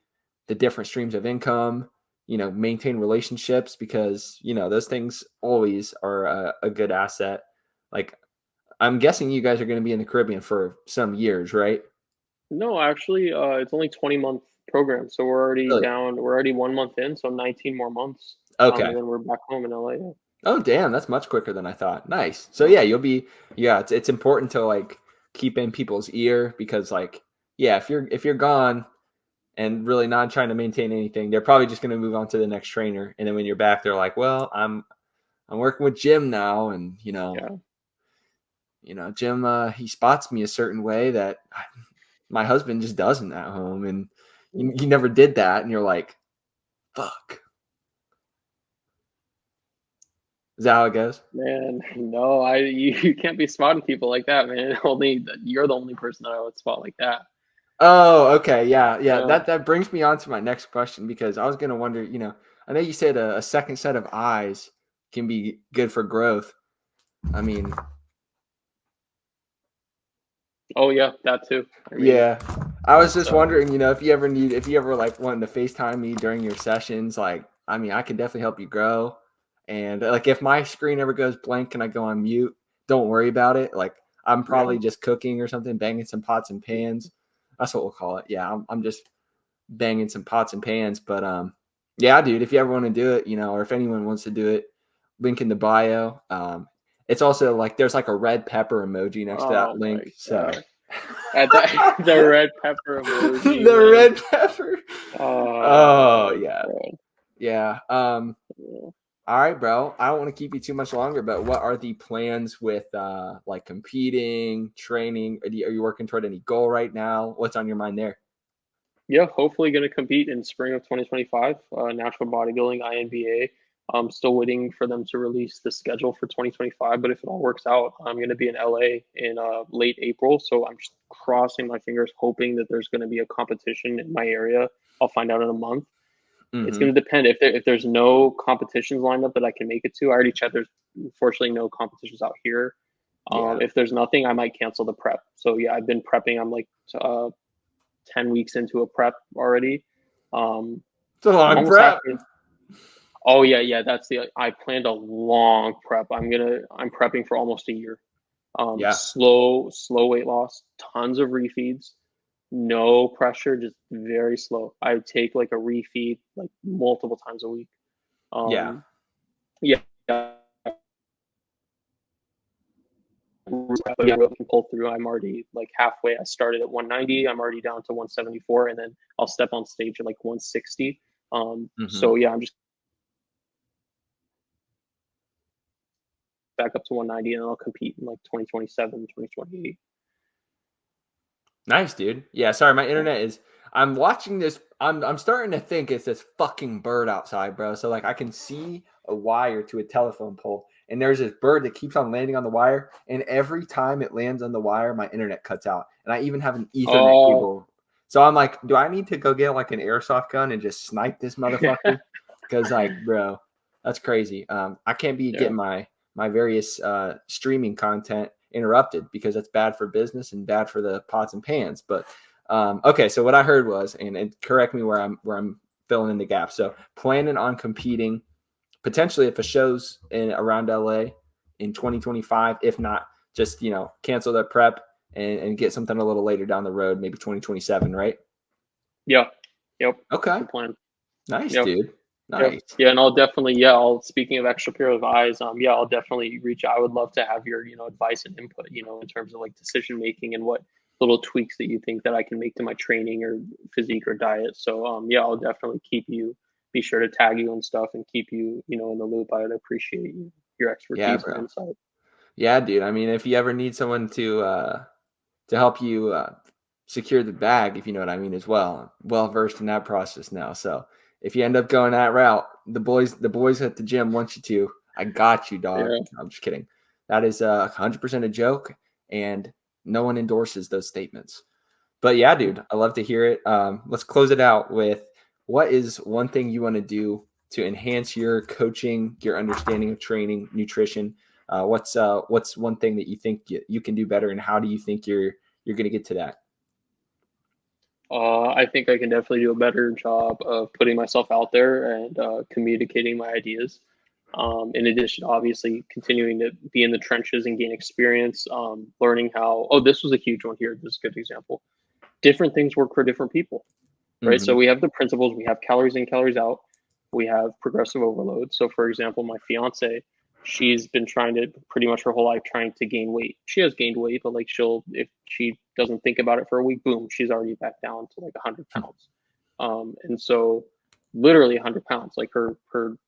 different streams of income, maintain relationships, because those things always are a good asset. Like, I'm guessing you guys are going to be in the Caribbean for some years, right? No, actually, it's only 20-month program, so we're already Really? down. We're already 1 month in, so 19 more months. Okay. And then we're back home in LA. Yeah. Oh, damn, that's much quicker than I thought. Nice. So Yeah. yeah, yeah, it's important to like keep in people's ear, because like, yeah, if you're gone and really not trying to maintain anything, they're probably just going to move on to the next trainer. And then when you're back, they're like, well, I'm working with Jim now, and Yeah. Jim, he spots me a certain way that my husband just doesn't at home, and you never did that, and you're like, fuck. Is that how it goes? Man, no, you can't be spotting people like that, man. Only you're the only person that I would spot like that. Oh, okay. Yeah. Yeah. Yeah. That brings me on to my next question, because I was going to wonder, I know you said a second set of eyes can be good for growth. I mean, Oh yeah, that too. I mean, yeah. I was it's just wondering, if you ever like wanted to FaceTime me during your sessions, like, I mean, I can definitely help you grow. And like, if my screen ever goes blank and I go on mute, don't worry about it. Like, I'm yeah. probably just cooking or something, banging some pots and pans. That's what we'll call it. Yeah. I'm just banging some pots and pans. But yeah, dude, if you ever want to do it, or if anyone wants to do it, link in the bio. It's also like there's like a red pepper emoji next to that Oh my link. So god. At that the red pepper emoji, the man. red pepper. Oh Oh, yeah. bro. Yeah. Yeah. All right, bro. I don't want to keep you too much longer, but what are the plans with like competing, training? Are you working toward any goal right now? What's on your mind there? Yeah, hopefully going to compete in spring of 2025, natural bodybuilding, INBA. I'm still waiting for them to release the schedule for 2025, but if it all works out, I'm going to be in LA in late April. So I'm just crossing my fingers, hoping that there's going to be a competition in my area. I'll find out in a month. It's Mm-hmm. going to depend if there's no competitions lined up that I can make it to. I already checked. There's unfortunately no competitions out here. Yeah. If there's nothing, I might cancel the prep. So yeah, I've been prepping. I'm like 10 weeks into a prep already. It's a I'm long almost prep. halfway. Oh yeah. That's I planned a long prep. I'm prepping for almost a year. Yeah. Slow weight loss, tons of refeeds, no pressure, just very slow. I would take like a refeed like multiple times a week. Yeah. Um, yeah, but yeah, we can pull through. I'm already like halfway. I started at 190. I'm already down to 174, and then I'll step on stage at like 160. Mm-hmm. So yeah, I'm just back up to 190, and I'll compete in like 2027, 2028. Nice, dude. Yeah, sorry, my internet is. I'm watching this. I'm starting to think it's this fucking bird outside, bro. So like, I can see a wire to a telephone pole, and there's this bird that keeps on landing on the wire. And every time it lands on the wire, my internet cuts out. And I even have an Ethernet Oh, cable. So I'm like, do I need to go get like an airsoft gun and just snipe this motherfucker? Because like, bro, that's crazy. I can't be yeah, getting my various streaming content interrupted, because that's bad for business and bad for the pots and pans. But okay, so what I heard was, and correct me where I'm filling in the gap. So planning on competing potentially if a show's in around LA in 2025. If not, just cancel that prep and get something a little later down the road, maybe 2027, right? yeah, yep. That's Okay, the plan. nice, Yep. dude. Yeah. Nice. Yeah, and I'll definitely speaking of extra pair of eyes, I'll definitely reach out. I would love to have your, advice and input, in terms of like decision making and what little tweaks that you think that I can make to my training or physique or diet. So I'll definitely be sure to tag you and stuff and keep you, in the loop. I would appreciate your Yeah, expertise and bro. insight. Yeah, dude. I mean, if you ever need someone to help you secure the bag, if you know what I mean, as well. Well versed in that process now. So if you end up going that route, the boys at the gym want you to. I got you, dog. Yeah. I'm just kidding. That is 100% a joke, and no one endorses those statements. But yeah, dude, I love to hear it. Let's close it out with what is one thing you want to do to enhance your coaching, your understanding of training, nutrition. What's one thing that you think you can do better, and how do you think you're going to get to that? I think I can definitely do a better job of putting myself out there and communicating my ideas. In addition, obviously, continuing to be in the trenches and gain experience, learning how. Oh, this was a huge one here. This is a good example. Different things work for different people, right? So Mm-hmm. we have the principles. We have calories in, calories out. We have progressive overload. So, for example, my fiance, she's been trying to pretty much her whole life trying to gain weight. She has gained weight, but like if she doesn't think about it for a week, boom, she's already back down to like 100 pounds. And so literally 100 pounds, like her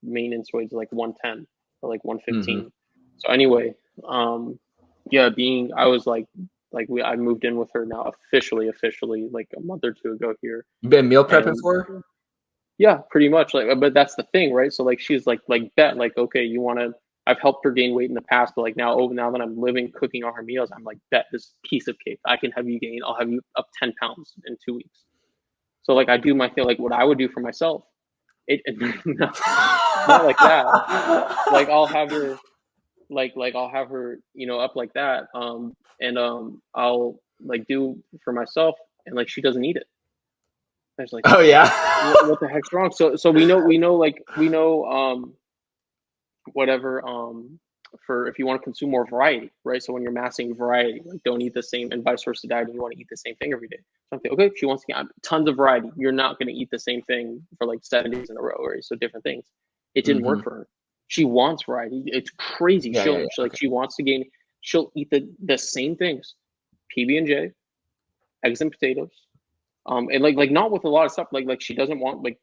maintenance weight is like 110 or like Mm-hmm. 115. So anyway, I was I moved in with her now officially like a month or two ago here. You been meal prepping And for her? yeah, pretty much. Like, but that's the thing, right? So like, she's like bet, like, okay, you want to. I've helped her gain weight in the past, but like now that I'm living, cooking all her meals, I'm like, bet this piece of cake, I can have you gain. I'll have you up 10 pounds in 2 weeks. So like, I do my thing, like what I would do for myself. Not like that. Like I'll have her, up like that. And I'll like do for myself, and like she doesn't eat it. I was like, Oh yeah. what the heck's wrong? So we know whatever for if you want to consume more variety, right? So when you're massing variety, like don't eat the same, and vice versa dieting, you want to eat the same thing every day. So I'm thinking, okay, she wants to get tons of variety. You're not going to eat the same thing for like 7 days in a row, right? So different things. It didn't Mm-hmm. work for her. She wants variety. It's crazy. Yeah, yeah, yeah. She wants to gain. She'll eat the same things, PB&J, eggs and potatoes, and like not with a lot of stuff. Like she doesn't want like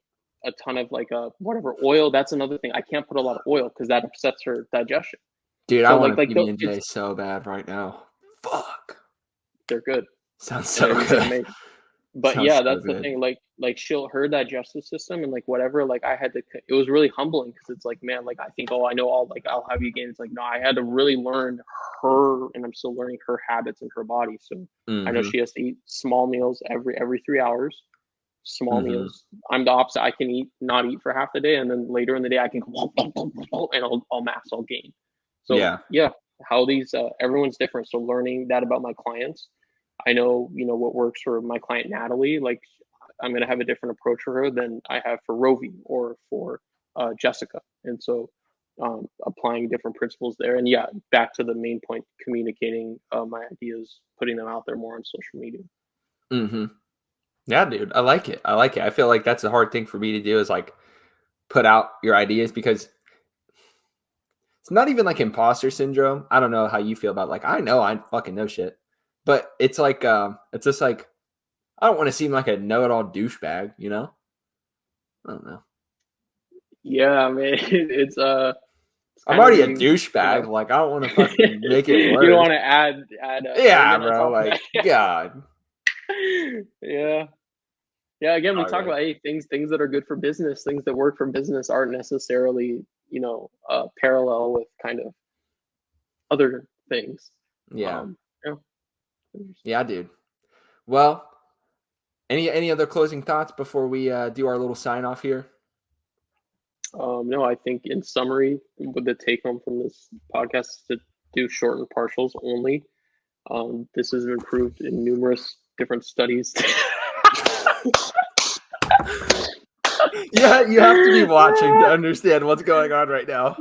a ton of like whatever oil. That's another thing. I can't put a lot of oil because that upsets her digestion. Dude, I So want a it's PB&J so bad right now. Fuck. they're good Sounds and so they're easy to good. make. But Sounds yeah, so that's the good. thing. Like her digestive system and like whatever. Like I had to. It was really humbling because it's like, man, like I think, oh, I know all. Like I'll have you gain. It's like, no, I had to really learn her, and I'm still learning her habits and her body. So I know Mm-hmm. she has to eat small meals every 3 hours. Small Mm-hmm. meals. I'm the opposite. I can not eat for half the day, and then later in the day I can go and I'll mass, I'll gain. So Yeah. yeah, how these everyone's different. So learning that about my clients, I know what works for my client Natalie. Like I'm gonna have a different approach for her than I have for Rovi or for Jessica, and so applying different principles there. And yeah, back to the main point, communicating my ideas, putting them out there more on social media. Mm-hmm. Yeah, dude. I like it. I like it. I feel like that's a hard thing for me to do is like put out your ideas because it's not even like imposter syndrome. I don't know how you feel about it. Like I know I fucking know shit. But it's like it's just like I don't want to seem like a know-it-all douchebag, you know? I don't know. Yeah, man, it's I'm kind of already a being, douchebag. Like I don't want to fucking make it you don't worse. want to add Yeah, arrogant on bro. top of Like that. God. Yeah. Yeah, again, we All talk right. about, hey, things that are good for business, things that work for business aren't necessarily, parallel with kind of other things. Yeah. Yeah. Yeah, dude. Well, any other closing thoughts before we do our little sign off here? No, I think in summary, with the take home from this podcast is to do shortened partials only. This has been proved in numerous different studies. Yeah, you have to be watching to understand what's going on right now.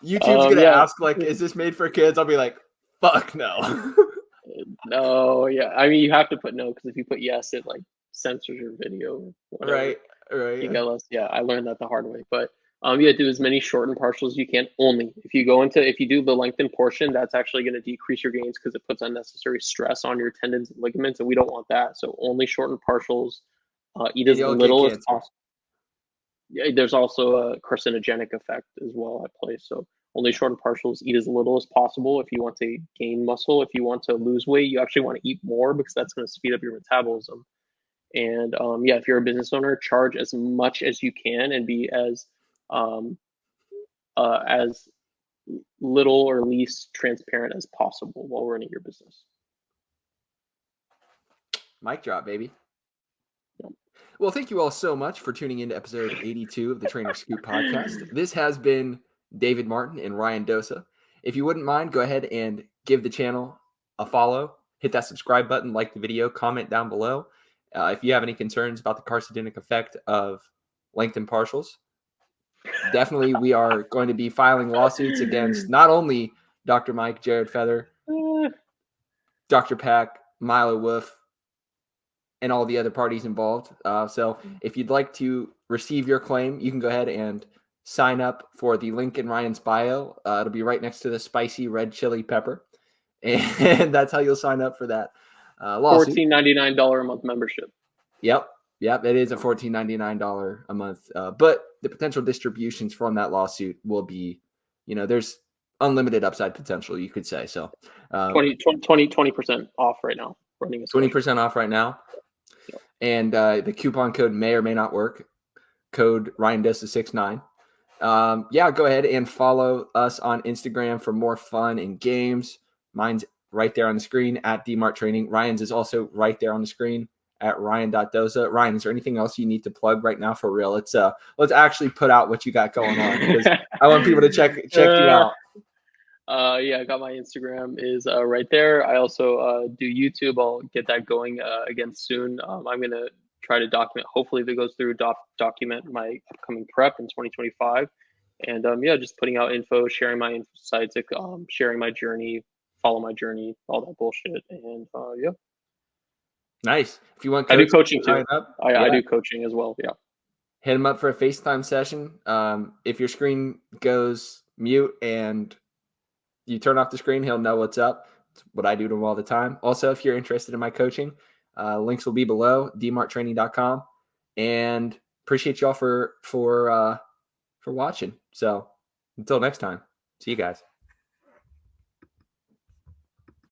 YouTube's gonna Yeah, ask, like, is this made for kids? I'll be like, fuck no. no, yeah. I mean, you have to put no because if you put yes, it like censors your video or whatever. Right. Right. You Yeah. get less. Yeah, I learned that the hard way. But yeah, do as many shortened partials as you can. Only if you do the lengthened portion, that's actually going to decrease your gains because it puts unnecessary stress on your tendons and ligaments, and we don't want that. So only shortened partials. Eat And as you don't get little as cancer. possible. Yeah, there's also a carcinogenic effect as well at play. So only Yeah. shortened partials. Eat as little as possible if you want to gain muscle. If you want to lose weight, you actually want to eat more because that's going to speed up your metabolism. And yeah, if you're a business owner, charge as much as you can and be um, as little or least transparent as possible while running your business. Mic drop, baby. Yeah. Well, thank you all so much for tuning in to episode 82 of the Trainer Scoop podcast. This has been David Martin and Ryan Dosa. If you wouldn't mind, go ahead and give the channel a follow, hit that subscribe button, like the video, comment down below. If you have any concerns about the carcinogenic effect of lengthened partials, definitely we are going to be filing lawsuits against not only Dr. Mike, Jared Feather, Dr. Pack, Milo Wolf, and all the other parties involved. So if you'd like to receive your claim, you can go ahead and sign up for the link in Ryan's bio. It'll be right next to the spicy red chili pepper. And that's how you'll sign up for that lawsuit. $14.99 a month membership. Yep. Yep. It is a $14.99 a month. But the potential distributions from that lawsuit will be, there's unlimited upside potential, you could say. So 20% off right now. Running a special. 20% off right now. Yep. And the coupon code may or may not work. Code RyanDosa69. Yeah, go ahead and follow us on Instagram for more fun and games. Mine's right there on the screen at DMart Training. Ryan's is also right there on the screen at Ryan.Dosa. Ryan, is there anything else you need to plug right now for real? Let's actually put out what you got going on because I want people to check you out. Yeah, I got my Instagram is right there. I also do YouTube. I'll get that going again soon. I'm gonna try to document. Hopefully, if it goes through, document my upcoming prep in 2025. And yeah, just putting out info, sharing my insights, sharing my journey, follow my journey, all that bullshit. And yeah, Nice. If you want I do coaching, coaching too. sign up. I do coaching as well. Yeah. Hit him up for a FaceTime session. If your screen goes mute and you turn off the screen, he'll know what's up. It's what I do to him all the time. Also, if you're interested in my coaching, links will be below, dmarttraining.com. And appreciate y'all for watching. So until next time, see you guys.